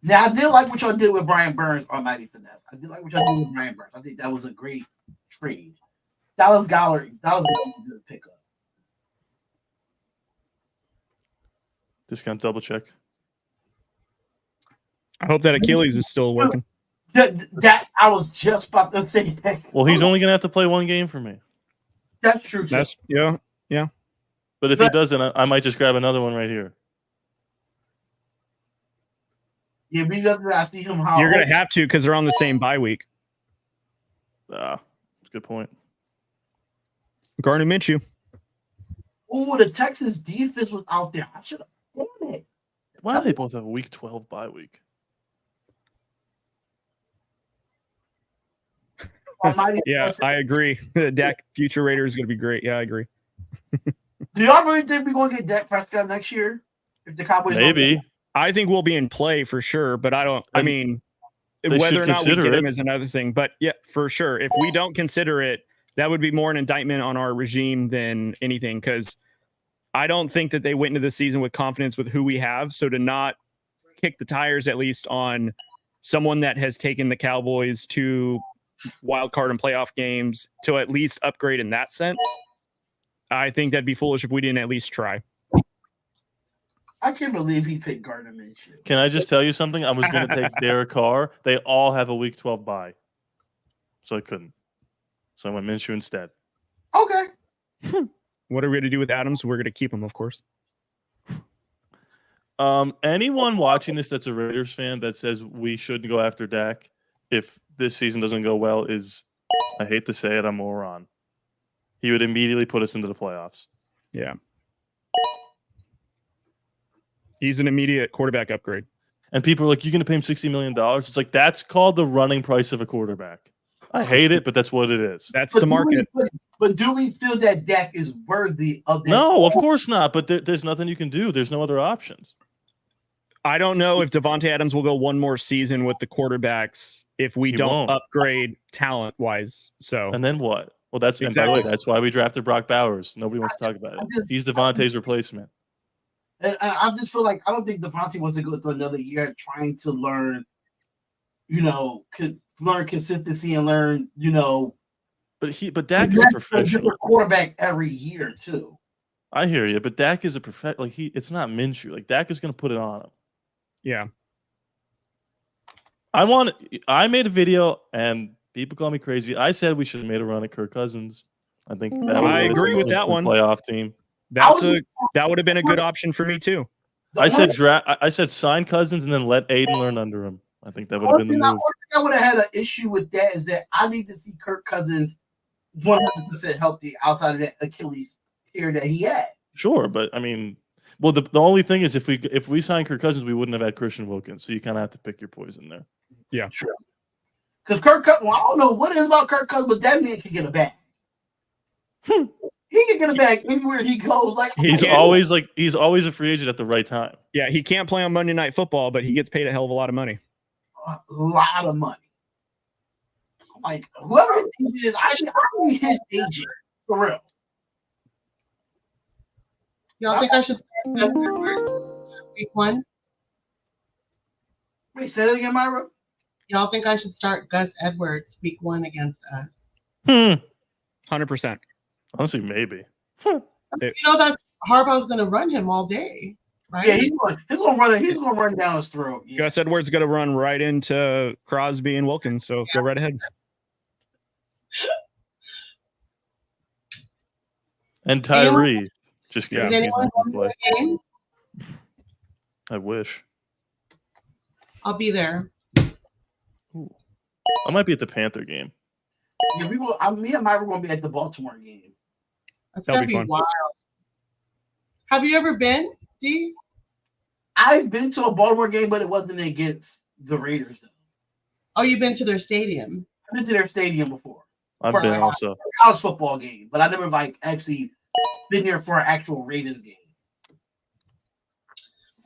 Now I did like what y'all did with Brian Burns or Mighty Finesse. I did like what y'all did with Brian Burns. I think that was a great trade. Dallas Goddard was a good pickup. Discount double check. I hope that Achilles is still working. That I was just about to say that. Well, he's only gonna have to play one game for me. That's true. Yeah. But if he doesn't, I might just grab another one right here. Yeah, we just gotta see him how you're gonna have to because they're on the same bye week. That's a good point. Gardner Minshew. Oh, the Texans defense was out there. I should have. Why do they both have a week 12 bye week? Yeah, I agree. Dak future Raider is going to be great. Yeah, I agree. Do y'all really think we're going to get Dak Prescott next year? If the Cowboys maybe. I think we'll be in play for sure, but I mean, whether or not we get him is another thing. But yeah, for sure. If we don't consider it, that would be more an indictment on our regime than anything, because I don't think that they went into the season with confidence with who we have. So to not kick the tires, at least on someone that has taken the Cowboys to wild card and playoff games, to at least upgrade in that sense, I think that'd be foolish if we didn't at least try. I can't believe he picked Gardner Minshew. Can I just tell you something? I was going to take Derek Carr. They all have a Week 12 bye, so I couldn't. So I went Minshew instead. Okay. What are we going to do with Adams? We're going to keep him, of course. Anyone watching this that's a Raiders fan that says we shouldn't go after Dak if this season doesn't go well is, I hate to say it, a moron. He would immediately put us into the playoffs. Yeah. He's an immediate quarterback upgrade. And people are like, you're going to pay him $60 million? It's like, that's called the running price of a quarterback. I hate it, but that's what it is. That's the market. But do we feel that Dak is worthy of that? No, of course not. But there's nothing you can do. There's no other options. I don't know if Devontae Adams will go one more season with the quarterbacks if we don't upgrade talent-wise. So, and then what? Well, that's exactly. And by the way, that's why we drafted Brock Bowers. Nobody wants to talk about it. He's Devontae's replacement. And I just feel like I don't think Devontae wants to go through another year trying to learn, learn consistency and learn, But Dak is a professional quarterback every year too. I hear you, but Dak is a professional. Like it's not Minshew. Like Dak is going to put it on him. Yeah. I made a video and people call me crazy. I said we should have made a run at Kirk Cousins. I think that would I agree with that one. Playoff team. That would have been a good option for me too. I said sign Cousins and then let Aiden learn under him. I think that would have been the move. I would have had an issue with that is that I need to see Kirk Cousins 100% healthy outside of that Achilles tear that he had. Sure, but I mean, well, the only thing is if we sign Kirk Cousins, we wouldn't have had Christian Wilkins. So you kind of have to pick your poison there. Yeah, sure. Because Kirk Cousins, I don't know what it is about Kirk Cousins, but that man can get a bag. He can get a bag anywhere he goes. Like he's always a free agent at the right time. Yeah, he can't play on Monday Night Football, but he gets paid a hell of a lot of money. A lot of money. Like whoever his agent is, I need his agent for real. Y'all think I should start Gus Edwards week 1? Wait, say that again, Myra. Y'all think I should start Gus Edwards week 1 against us? 100%. Honestly, maybe. That Harbaugh's going to run him all day, right? Yeah, he's going to run down his throat. Yeah. Gus Edwards is going to run right into Crosby and Wilkins, so go right ahead. And Tyree. Just kidding. Is anyone going to the game? I wish. I'll be there. Ooh. I might be at the Panther game. Yeah, me and Myra are going to be at the Baltimore game. That's going to be wild. Have you ever been, D? I've been to a Baltimore game, but it wasn't against the Raiders. Though. Oh, you've been to their stadium? I've been to their stadium before. I've been also. A college football game, but I never actually been there for an actual Raiders game.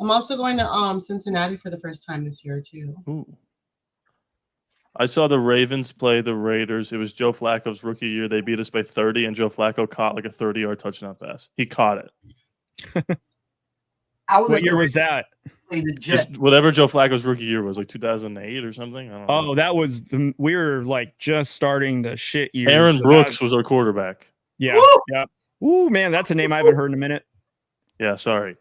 I'm also going to Cincinnati for the first time this year too. Ooh. I saw the Ravens play the Raiders. It was Joe Flacco's rookie year. They beat us by 30, and Joe Flacco caught like a 30-yard touchdown pass. He caught it. What year was that? Just whatever Joe Flacco's rookie year was, like 2008 or something. I don't know. Oh, that was we were like just starting the shit year. Aaron Brooks was our quarterback. Yeah. Woo! Yeah. Ooh, man, that's a name I haven't heard in a minute. Yeah, sorry.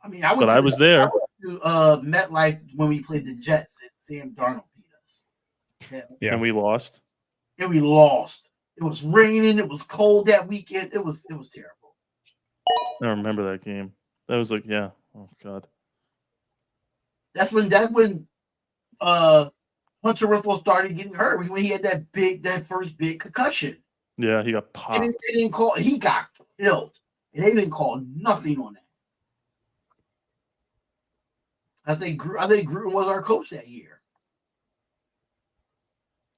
I mean, I was there. To MetLife when we played the Jets. And Sam Darnold beat us. Yeah. And we lost. It was raining. It was cold that weekend. It was terrible. I remember that game. That was like, yeah. Oh God. That's when Hunter Renfrow started getting hurt when he had that first big concussion. Yeah, he got popped. And he got killed. And they didn't call nothing on that. I think Gruden was our coach that year.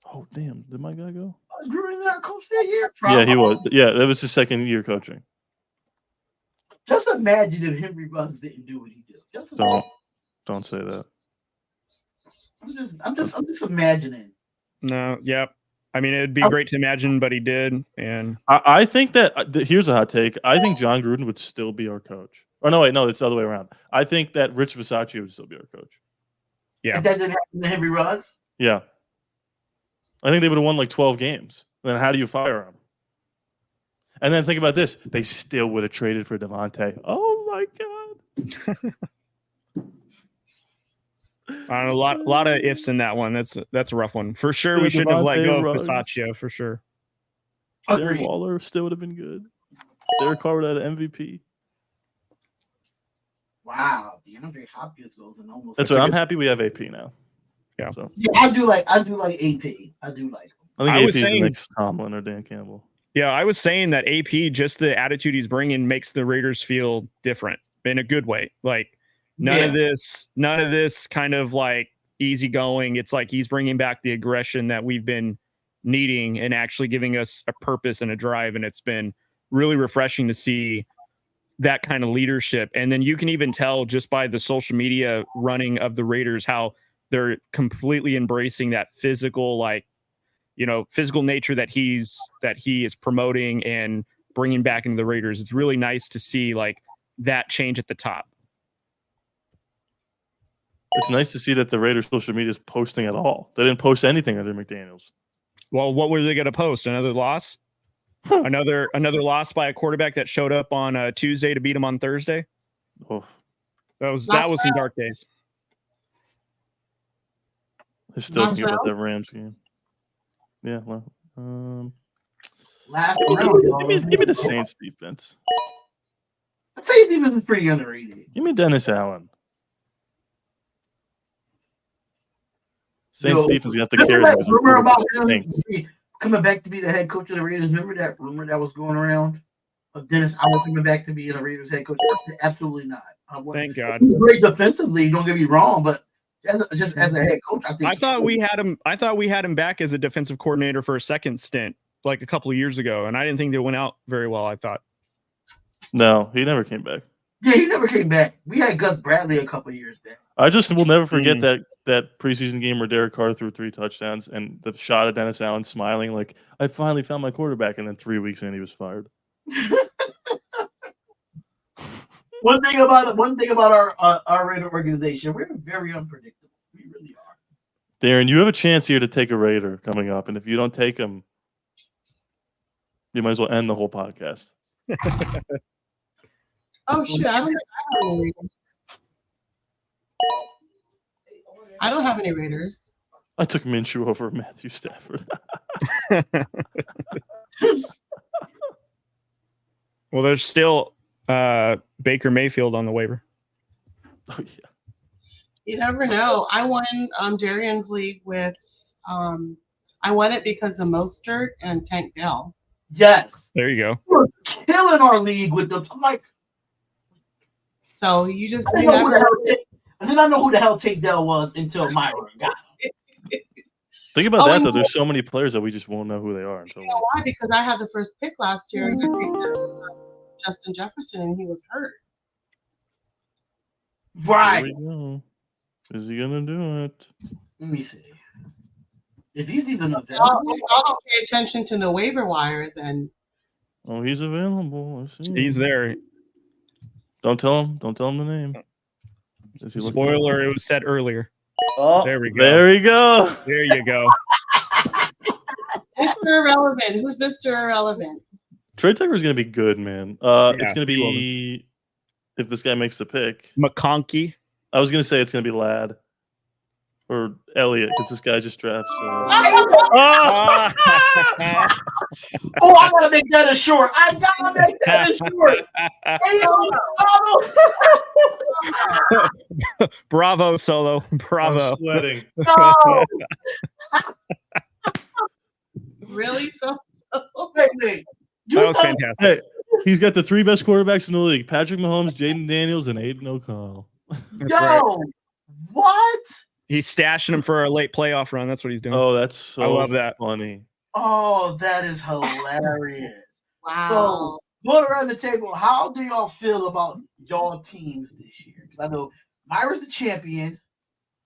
Oh damn! Did my guy go? Was Gruden our coach that year? Yeah, he was. Yeah, that was his second year coaching. Just imagine if Henry Ruggs didn't do what he did. Don't say that. I'm just imagining. No, yep. I mean, it'd be great to imagine, but he did. And I think that here's a hot take. I think John Gruden would still be our coach. Or no, wait, no, it's the other way around. I think that Rich Bisaccia would still be our coach. Yeah. If that didn't happen to Henry Ruggs? Yeah. I think they would have won like 12 games. Then how do you fire him? And then think about this. They still would have traded for Devontae. Oh, my God. A lot of ifs in that one. That's a rough one. For sure, we shouldn't have let go of Bisaccia, for sure. Darren Waller still would have been good. Derek Carr would have had an MVP. Wow, DeAndre Hopkins goes in almost. That's right. I'm happy we have AP now. Yeah. So. Yeah, I do like AP. I do like him. I think AP is the next Tomlin or Dan Campbell. Yeah, I was saying that AP, just the attitude he's bringing, makes the Raiders feel different in a good way. Like none of this kind of like easygoing. It's like he's bringing back the aggression that we've been needing and actually giving us a purpose and a drive. And it's been really refreshing to see that kind of leadership. And then you can even tell just by the social media running of the Raiders how they're completely embracing that physical, like, physical nature that he is promoting and bringing back into the Raiders. It's really nice to see like that change at the top. It's nice to see that the Raiders social media is posting at all. They didn't post anything under McDaniels. Well, what were they going to post? Another loss? Another loss by a quarterback that showed up on Tuesday to beat him on Thursday. Oh. That was some dark days. I still think about that Rams game. Yeah, well, last round. Give me the Saints defense. The Saints defense is pretty underrated. Give me Dennis Allen. Saints defense, you have to carry them. Rumor about him coming back to be the head coach of the Raiders. Remember that rumor that was going around of Dennis Allen coming back to be the Raiders head coach? I said, absolutely not. Thank God. He's great defensively. Don't get me wrong, but just as a head coach, I thought we had him back as a defensive coordinator for a second stint, like a couple of years ago, and I didn't think they went out very well. I thought. No, he never came back. Yeah, he never came back. We had Gus Bradley a couple of years back. I just will never forget that preseason game where Derek Carr threw 3 touchdowns and the shot of Dennis Allen smiling like, I finally found my quarterback, and then 3 weeks in he was fired. One thing about our Raider organization, we're very unpredictable. We really are. Darren, you have a chance here to take a Raider coming up, and if you don't take him, you might as well end the whole podcast. Oh shit! I don't have any Raiders. I took Minshew over Matthew Stafford. Well, there's still Baker Mayfield on the waiver. Oh yeah. You never know. I won Darian's league with I won it because of Mostert and Tank Dell. Yes. There you go. We're killing our league with them. I'm like, so you just I did not know who the hell Tank Dell was until Myron got him. Think about that though. There's so many players that we just won't know who they are until. You know why? Because I had the first pick last year and I picked Justin Jefferson and he was hurt. Right. Is he gonna do it? Let me see. If he's even available, if y'all don't pay attention to the waiver wire, then he's available. I see. He's there. Don't tell him the name. Spoiler, it was said earlier. Oh, there we go. There you go. There you go. Mr. Irrelevant. Who's Mr. Irrelevant? Trey Tucker's gonna be good, man. It's gonna be if this guy makes the pick. McConkey. I was gonna say it's gonna be Ladd or Elliott because this guy just drafts. I gotta make that a short. Bravo, Solo. Bravo. I'm sweating. No. Really? So That was fantastic. Hey, he's got the 3 best quarterbacks in the league: Patrick Mahomes, Jaden Daniels, and Aiden O'Connell. What? He's stashing him for a late playoff run. That's what he's doing. Oh, that's so I love that. funny. Oh, that is hilarious. wow. So, going around the table, how do y'all feel about y'all teams this year? Because I know Myra's the champion.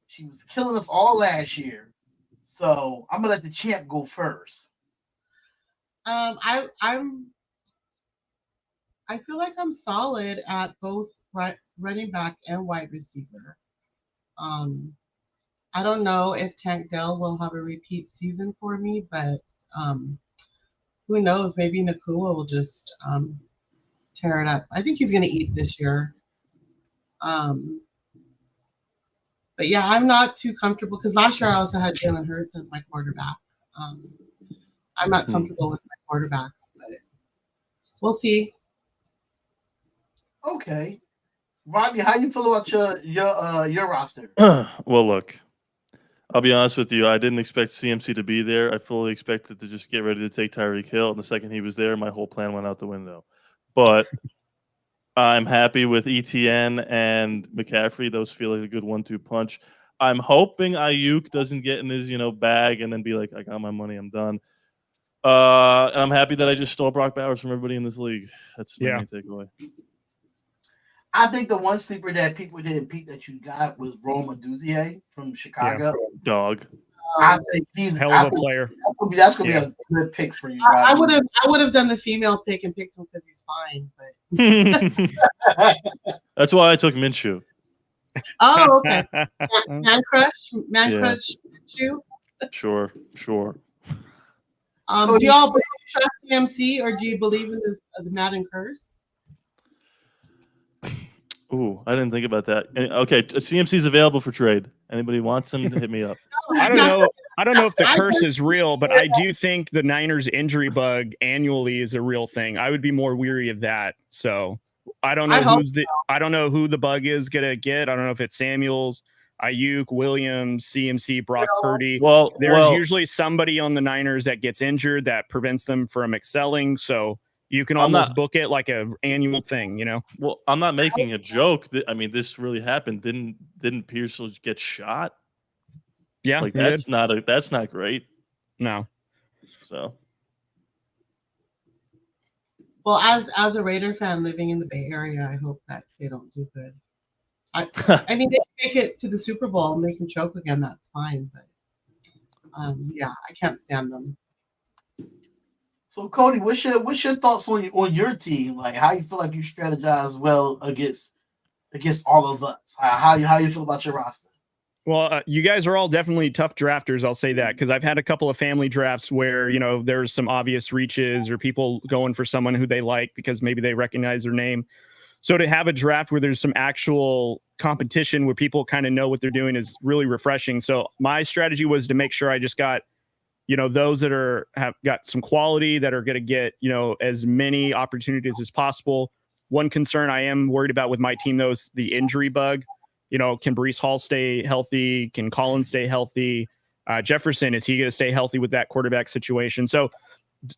She was killing us all last year. So I'm gonna let the champ go first. I feel like I'm solid at both running back and wide receiver. I don't know if Tank Dell will have a repeat season for me, but who knows? Maybe Nakua will just tear it up. I think he's going to eat this year. But yeah, I'm not too comfortable because last year I also had Jalen Hurts as my quarterback. I'm not comfortable with my quarterbacks, but we'll see. Okay, Rodney, how you feel about your roster? Well, look, I'll be honest with you. I didn't expect CMC to be there. I fully expected to just get ready to take Tyreek Hill. And the second he was there, my whole plan went out the window. But I'm happy with ETN and McCaffrey. Those feel like a good 1-2 punch. I'm hoping Ayuk doesn't get in his, bag and then be like, I got my money, I'm done. And I'm happy that I just stole Brock Bowers from everybody in this league. That's my main takeaway. I think the one sleeper that people didn't peek that you got was Rome Aduzier from Chicago. Yeah. Dog. I think he's hell of a player. That's gonna be a good pick for you. I would have done the female pick and picked him because he's fine. But that's why I took Minshew. Oh, okay. Man crush you. Sure. Do y'all trust CMC or do you believe in the Madden curse? Ooh, I didn't think about that. Okay, CMC's available for trade. Anybody wants him to hit me up. I don't know if the curse is real, but I do think the Niners injury bug annually is a real thing. I would be more weary of that. So I don't know I don't know who the bug is gonna get. I don't know if it's Samuels, Ayuk, Williams, CMC, Brock Purdy. Well, there's usually somebody on the Niners that gets injured that prevents them from excelling. So you can almost book it like a annual thing, Well, I'm not making a joke. I mean, this really happened. Didn't Pierce get shot? Yeah, like that's not great. No. So. Well, as a Raider fan living in the Bay Area, I hope that they don't do good. I mean, they make it to the Super Bowl and they can choke again. That's fine, but yeah, I can't stand them. So Cody, what's your thoughts on your team? Like, how you feel like you strategize well against all of us? How you feel about your roster? Well, you guys are all definitely tough drafters. I'll say that because I've had a couple of family drafts where there's some obvious reaches or people going for someone who they like because maybe they recognize their name. So to have a draft where there's some actual competition where people kind of know what they're doing is really refreshing. So my strategy was to make sure I just got those that have got some quality that are going to get, as many opportunities as possible. One concern I am worried about with my team, though, is the injury bug. Can Breece Hall stay healthy? Can Collins stay healthy? Jefferson, is he going to stay healthy with that quarterback situation? So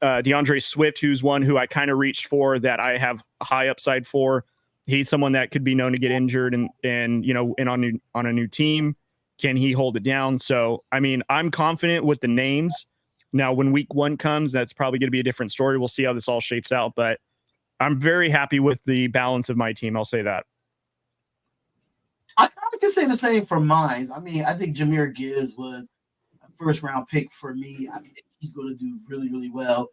DeAndre Swift, who's one who I kind of reached for that I have a high upside for. He's someone that could be known to get injured and on a new team. Can he hold it down? So, I mean, I'm confident with the names. Now, when week 1 comes, that's probably going to be a different story. We'll see how this all shapes out. But I'm very happy with the balance of my team. I'll say that. I kind of can say the same for mine. I mean, I think Jahmyr Gibbs was a first-round pick for me. I think he's going to do really, really well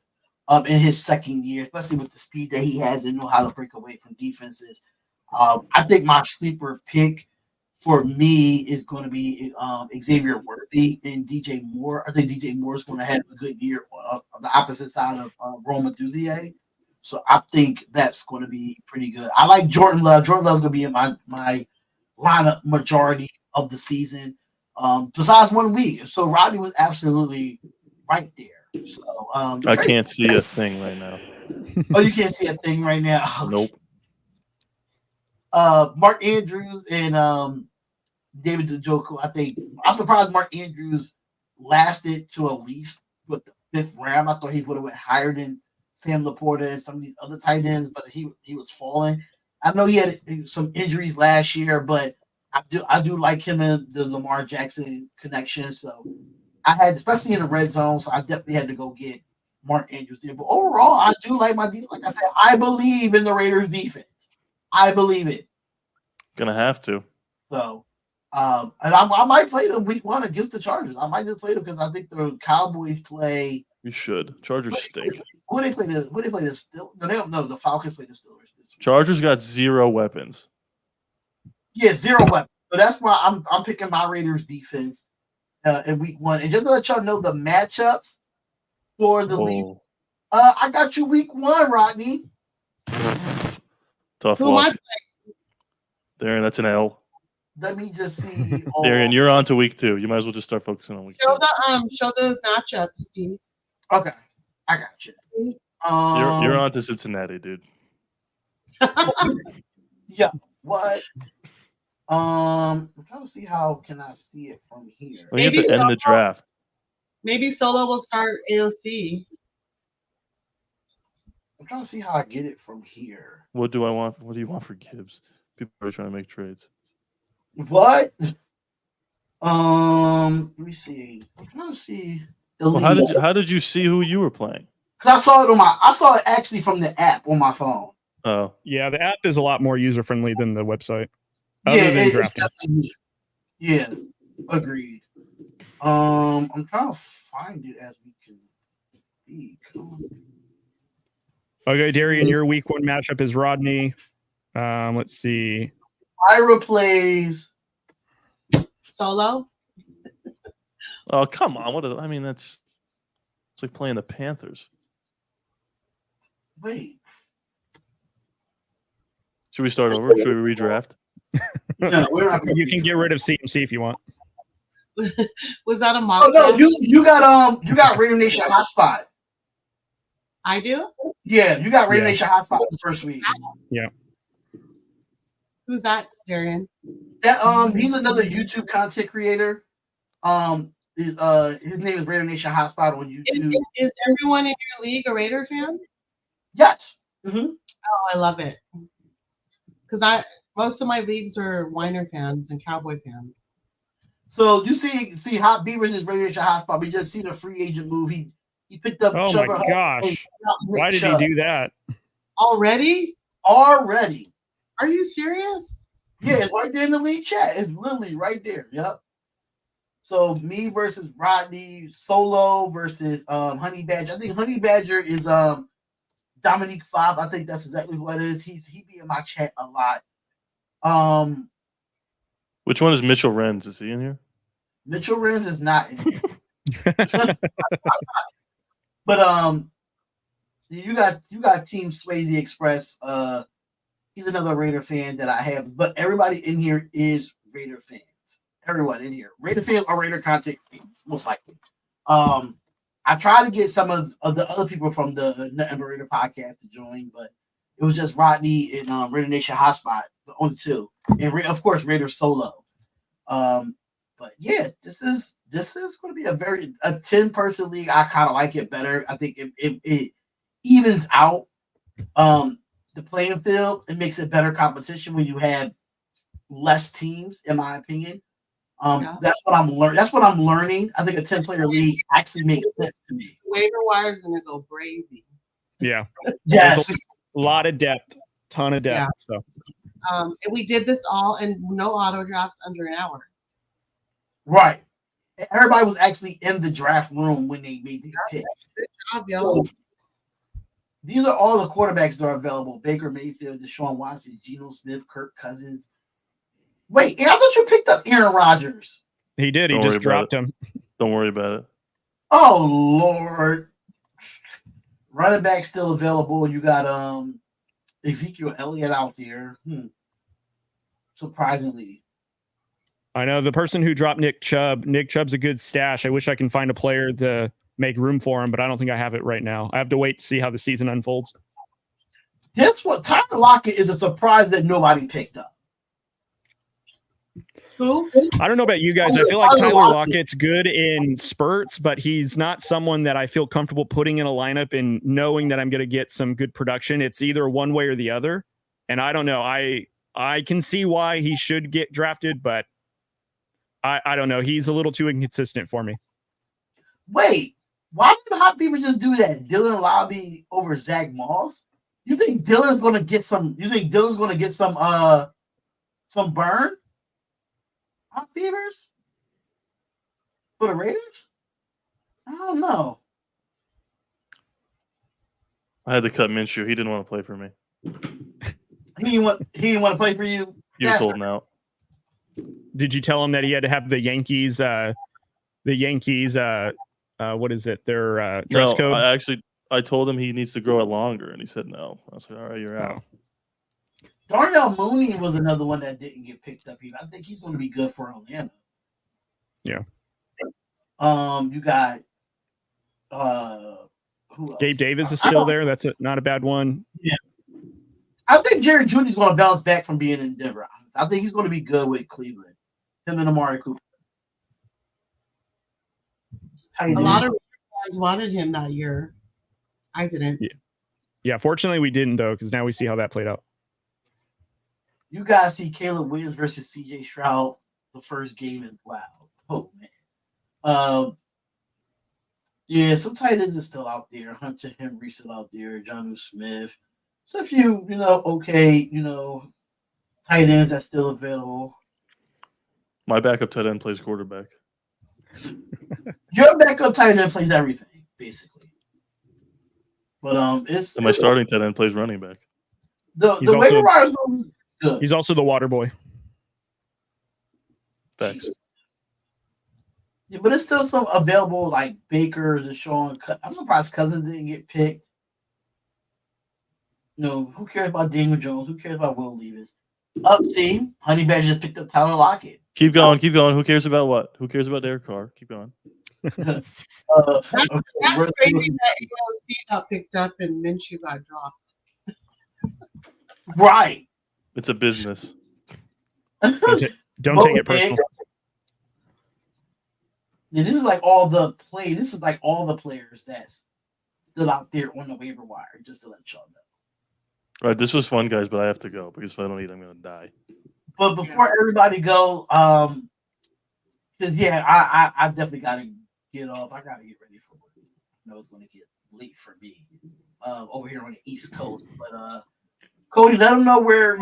in his second year, especially with the speed that he has and know how to break away from defenses. I think my sleeper pick for me is going to be Xavier Worthy and DJ Moore. I think DJ Moore is going to have a good year on the opposite side of Rome Aduzier. So I think that's going to be pretty good. I like Jordan Love. Jordan Love's going to be in my lineup majority of the season, besides 1 week. So Rodney was absolutely right there. So I can't see a thing right now. Oh, you can't see a thing right now? Nope. Mark Andrews and David Njoku. I think I'm surprised Mark Andrews lasted to at least with the 5th round. I thought he would have went higher than Sam Laporta and some of these other tight ends, but he was falling. I know he had some injuries last year, but I do like him in the Lamar Jackson connection. So I had, especially in the red zone, so I definitely had to go get Mark Andrews there. But overall, I do like my defense. Like I said, I believe in the Raiders defense. I believe it. Gonna have to. So And I might play them week 1 against the Chargers. I might just play them because I think the Cowboys play. You should. Chargers stink. Who they play? Who they play? The Steelers? No, they don't know. The Falcons play the Steelers. Chargers got 0 weapons. Yeah, 0 weapons. So that's why I'm picking my Raiders defense in week 1. And just to let y'all know the matchups for the league. I got you week 1, Rodney. Tough luck. Darren, that's an L. Let me just see. Darren, you're on to week 2. You might as well just start focusing on week 2. Show the matchups, Steve. Okay, I got you. You're on to Cincinnati, dude. Yeah. What? I'm trying to see how can I see it from here. We have to end the draft. Maybe Solo will start AOC. I'm trying to see how I get it from here. What do I want? What do you want for Gibbs? People are trying to make trades. What? Let me see. I'm trying to see. How did you see who you were playing? Because I saw it actually from the app on my phone. Oh. Yeah, the app is a lot more user friendly than the website. Other than drafting. Yeah, agreed. I'm trying to find it as we can speak. Okay, Darian, your week 1 matchup is Rodney. Let's see. Ira plays Solo. Oh, come on. It's like playing the Panthers. Wait. Should we start over? Should we redraft? No, we're not. You can get rid of CMC if you want. Was that a mock? Oh no, you got Raider Nation Hotspot. I do? Yeah, you got Raider Nation Hotspot the first week. Yeah. Who's that, Darian? That he's another YouTube content creator. His name is Raider Nation Hotspot on YouTube. Is everyone in your league a Raider fan? Yes. Mm-hmm. Oh, I love it. Because most of my leagues are Weiner fans and Cowboy fans. So you see Hot Beavers is Raider Nation Hotspot. We just see the free agent move. He picked up. Oh my gosh! Why did he do that? Already? Are you serious? Yeah, it's right there in the league chat. It's literally right there. Yep. So me versus Rodney, Solo versus Honey Badger. I think Honey Badger is Dominique 5. I think that's exactly what it is. He be in my chat a lot. Which one is Mitchell Renz? Is he in here? Mitchell Renz is not in here. But you got Team Swayze Express. He's another Raider fan that I have, but everybody in here is Raider fans. Everyone in here, Raider fans or Raider content fans, most likely. I tried to get some of the other people from the Nothing But Raider podcast to join, but it was just Rodney and Raider Nation Hotspot, the only two, and of course Raider Solo. But yeah, this is going to be a 10-person league. I kind of like it better. I think it evens out the playing field. It makes it better competition when you have less teams, in my opinion. That's what I'm learning. That's what I'm learning. I think a 10-player league actually makes sense to me. Waiver wire is going to go crazy. Yeah. Yes. A lot of depth, ton of depth. Yeah. So. And we did this all and no auto drafts under an hour. Right. Everybody was actually in the draft room when they made the pick. Good job, yo. These are all the quarterbacks that are available: Baker Mayfield, Deshaun Watson, Geno Smith, Kirk Cousins. Wait, I thought you picked up Aaron Rodgers. He did. He just dropped him. Don't worry about it. Oh Lord. Running back still available. You got Ezekiel Elliott out there. Surprisingly. I know the person who dropped Nick Chubb. Nick Chubb's a good stash. I wish I can find a player to make room for him, but I don't think I have it right now. I have to wait to see how the season unfolds. That's what Tyler Lockett is a surprise that nobody picked up. Who? I don't know about you guys. I feel like Tyler Lockett's good in spurts, but he's not someone that I feel comfortable putting in a lineup and knowing that I'm going to get some good production. It's either one way or the other. And I don't know. I can see why he should get drafted, but I don't know. He's a little too inconsistent for me. Wait, why did the Hot Beaver just do that? Dylan Lobby over Zach Moss? You think Dylan's going to get some? You think Dylan's going to get some burn? Beavers for the Raiders? I don't know. I had to cut Minshew. He didn't want to play for me. He didn't want to play for you. He was holding out. Did you tell him that he had to have the Yankees? What is it? Their dress code. I told him he needs to grow it longer, and he said no. I was like, all right, you're out. Darnell Mooney was another one that didn't get picked up either. I think he's going to be good for Atlanta. Yeah. You got who else? Gabe Davis is still there. That's not a bad one. Yeah. I think Jerry Jeudy's going to bounce back from being in Denver. I think he's going to be good with Cleveland. Him and Amari Cooper. A lot of guys wanted him that year. I didn't. Yeah. Fortunately, we didn't though, because now we see how that played out. You guys see Caleb Williams versus C.J. Stroud the first game as well. Oh man. Yeah, some tight ends are still out there. Hunter Henry still out there. Jonnu Smith. So if you tight ends that's still available. My backup tight end plays quarterback. Your backup tight end plays everything, basically. But and my starting tight end plays running back. The waiver wire is good. He's also the water boy. Thanks. Yeah, but it's still some available like Baker, Deshaun. I'm surprised Cousins didn't get picked. Who cares about Daniel Jones? Who cares about Will Levis? See, Honey Badger just picked up Tyler Lockett. Keep going. Who cares about what? Who cares about Derek Carr? Keep going. That's crazy that AOC got picked up and Minshew got dropped. Right. It's a business. Don't take it personal. Yeah, this is like all the players that's still out there on the waiver wire, just to let y'all know. All right, this was fun, guys, but I have to go because if I don't eat, I'm gonna die. But before everybody go, I definitely gotta get off. I gotta get ready for work. I know it's gonna get late for me over here on the East Coast. But Cody, let them know where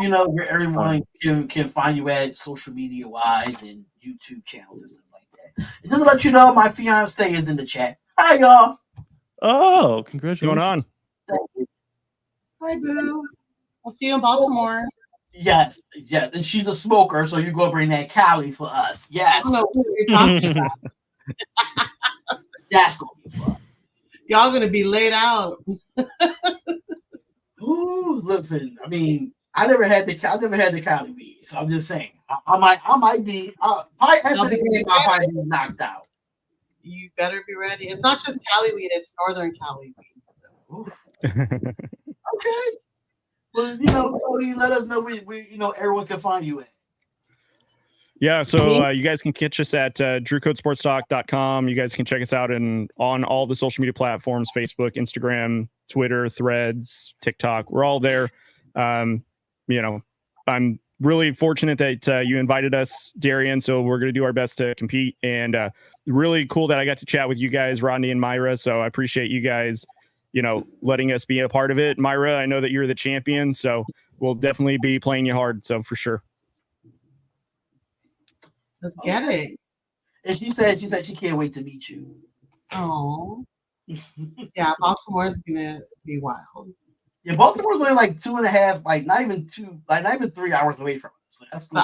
everyone can find you at social media wise and YouTube channels and stuff like that. And just to let you know, my fiance is in the chat. Hi, y'all. Oh, congratulations! What's going on? Hi, Boo. I'll see you in Baltimore. Yes, and she's a smoker, so you go bring that Cali for us. Yes. I don't know what you're talking about. That's gonna be fun. Y'all gonna be laid out. Ooh, listen. I mean, I never had the Cali weed, so I'm just saying. I might be. Probably after the game, I'll probably be knocked out. You better be ready. It's not just Cali weed; it's Northern Cali weed. Okay. Well, Cody, let us know we everyone can find you at. Yeah, so you guys can catch us at drewcodesportstalk.com. You guys can check us out on all the social media platforms: Facebook, Instagram, Twitter, Threads, TikTok. We're all there. I'm really fortunate that you invited us, Darian. So we're going to do our best to compete. And really cool that I got to chat with you guys, Rodney and Myra. So I appreciate you guys, letting us be a part of it. Myra, I know that you're the champion, so we'll definitely be playing you hard. So for sure. Let's get it. And she said she can't wait to meet you. Oh, yeah, Baltimore's gonna be wild. Yeah, Baltimore's only like 2.5, not even 3 hours away from us. So that's but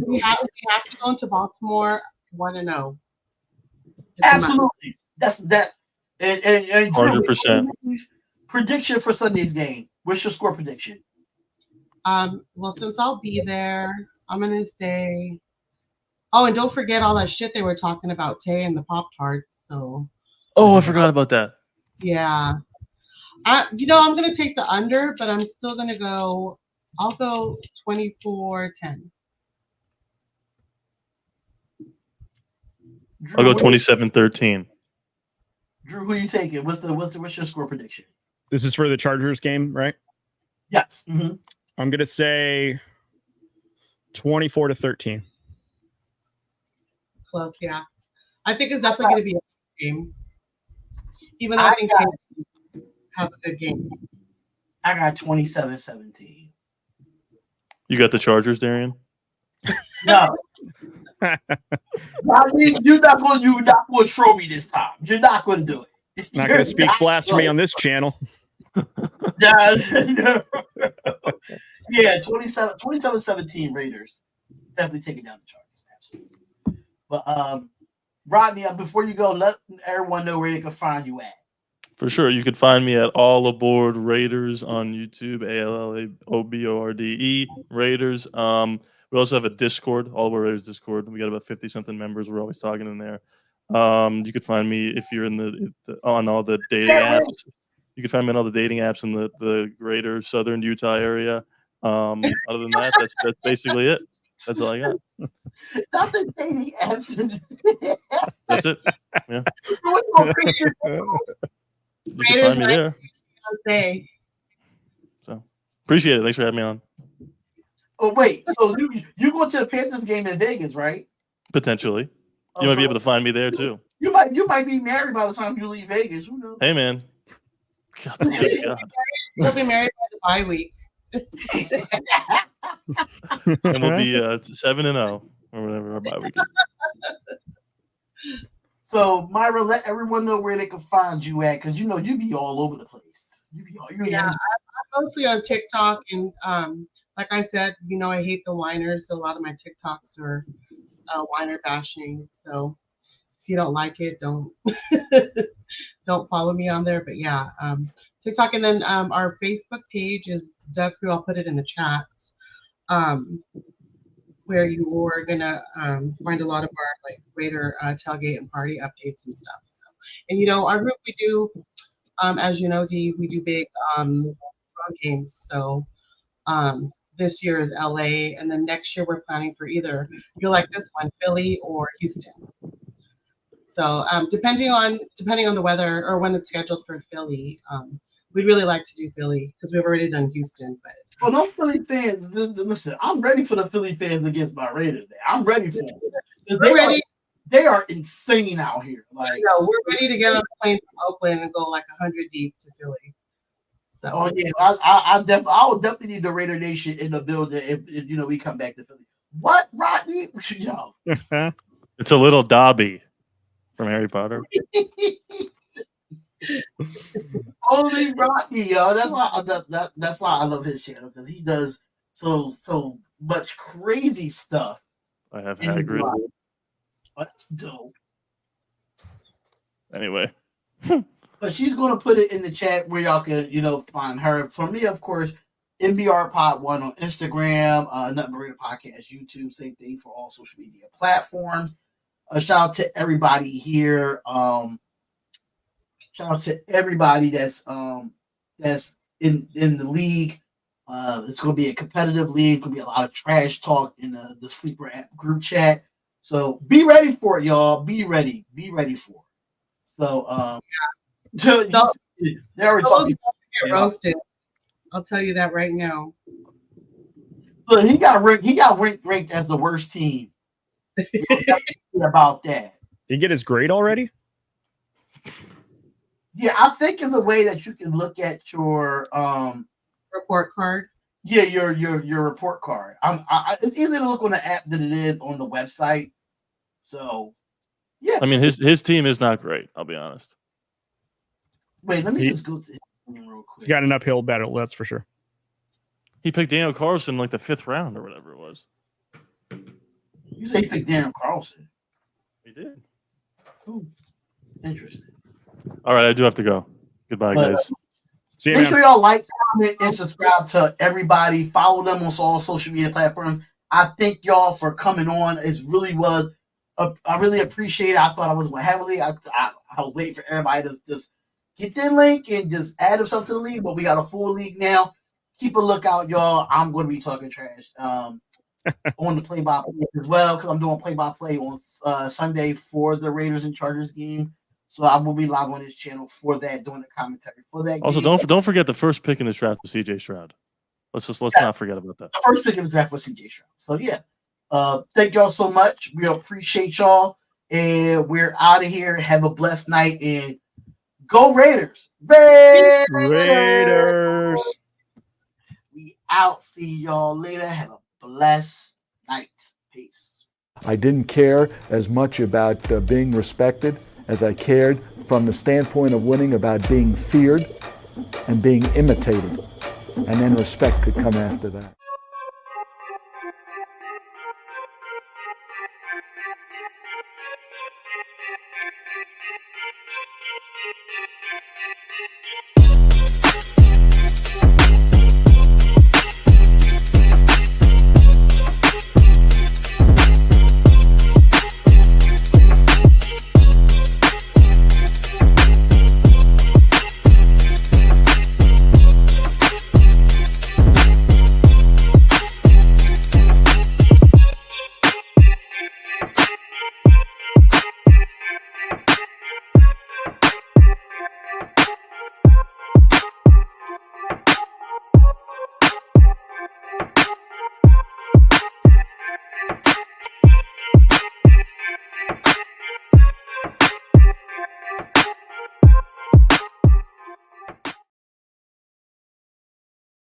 we have to go into Baltimore. I want to know. Absolutely. That's that. And 100%. Prediction for Sunday's game. What's your score prediction? Well, since I'll be there, I'm gonna say. Oh, and don't forget all that shit they were talking about Tay and the Pop-Tarts. So. Oh, I forgot about that. Yeah. I'm gonna take the under, but I'm still gonna go. I'll go 24-10. I'll go 27-13. Drew, who are you taking? What's your score prediction? This is for the Chargers game, right? Yes. Mm-hmm. I'm gonna say 24-13. Close, yeah. I think it's definitely gonna be a good game. Even though I think Tay have a good game. I got 27-17. You got the Chargers, Darian? No, I mean, you're not going to troll me this time. You're not going to do it. Not going to speak blasphemy on this channel. Yeah, 27-17 Raiders. Definitely taking down the Chargers. Absolutely. But Rodney, before you go, let everyone know where they can find you at. For sure. You could find me at All Aboard Raiders on YouTube, ALLABORDE Raiders. We also have a Discord, All Aboard Raiders Discord. We got about 50-something members. We're always talking in there. You could find me if you're on all the dating apps. You can find me on all the dating apps in the greater southern Utah area. Other than that, that's basically it. That's all I got. Not the dating apps. That's it. Yeah. You can find me there. So appreciate it. Thanks for having me on. Oh wait, so you go to the Panthers game in Vegas, right? Potentially. You might be able to find me there too. You might be married by the time you leave Vegas. Who knows? Hey man. God. We'll be married by the bye week. And we'll be 7-0 or whatever our bye week is. So Myra, let everyone know where they can find you at, because you be all over the place. I'm mostly on TikTok, and like I said, I hate the whiners, so a lot of my TikToks are whiner bashing. So if you don't like it, don't don't follow me on there. But yeah, TikTok, and then our Facebook page is Doug Crew. I'll put it in the chat. Where you are gonna find a lot of our Raider tailgate and party updates and stuff. So, and our group, we do, as you know, Dee, we do big road games. So this year is LA, and then next year we're planning for either, you're like this one, Philly or Houston. So depending on the weather or when it's scheduled for Philly, we'd really like to do Philly because we've already done Houston. But those Philly fans, listen, I'm ready for the Philly fans against my Raiders. I'm ready for them. They are insane out here. Like, we're ready to get on a plane from Oakland and go 100 deep to Philly. So, oh yeah, I would definitely need the Raider Nation in the building if we come back to Philly. What, Rodney? Yo, it's a little Dobby from Harry Potter. Only Rodney, yo. That's why I love his channel, because he does so much crazy stuff. I have Hagrid. That's dope. Anyway. But she's going to put it in the chat where y'all can, find her. For me, of course, NBR Pod 1 on Instagram, Nothing But Raider Podcast, YouTube, same thing for all social media platforms. Shout out to everybody here. Shout out to everybody that's in the league. It's going to be a competitive league. Going to be a lot of trash talk in the Sleeper app group chat. So be ready for it, y'all. Be ready for it. So they already talking. Get roasted. I'll tell you that right now. Look, he got ranked as the worst team. About that. Did you get his grade already? Yeah, I think it's a way that you can look at your report card. Yeah, your report card. It's easier to look on the app than it is on the website. So, yeah. I mean, his team is not great. I'll be honest. Wait, let me just go to him real quick. He's got an uphill battle, that's for sure. He picked Daniel Carlson in the 5th round or whatever it was. You say he picked Daniel Carlson? He did. Ooh, interesting. All right, I do have to go. Goodbye, guys. See you, Make sure y'all like, comment, and subscribe to everybody. Follow them on all social media platforms. I thank y'all for coming on. It really was. I really appreciate it. I thought I was going to have a league. I'll wait for everybody to just get their link and just add themselves to the league. But we got a full league now. Keep a lookout, y'all. I'm going to be talking trash on the play-by-play as well, because I'm doing play-by-play on Sunday for the Raiders and Chargers game. So I will be live on this channel for that, doing the commentary for that. Also, game. don't forget the first pick in this draft was CJ Stroud. Let's not forget about that. The first pick in the draft was CJ Stroud. So yeah, thank y'all so much. We appreciate y'all, and we're out of here. Have a blessed night, and go Raiders! Raiders! We out. See y'all later. Have a blessed night. Peace. I didn't care as much about being respected as I cared from the standpoint of winning about being feared and being imitated. And then respect could come after that.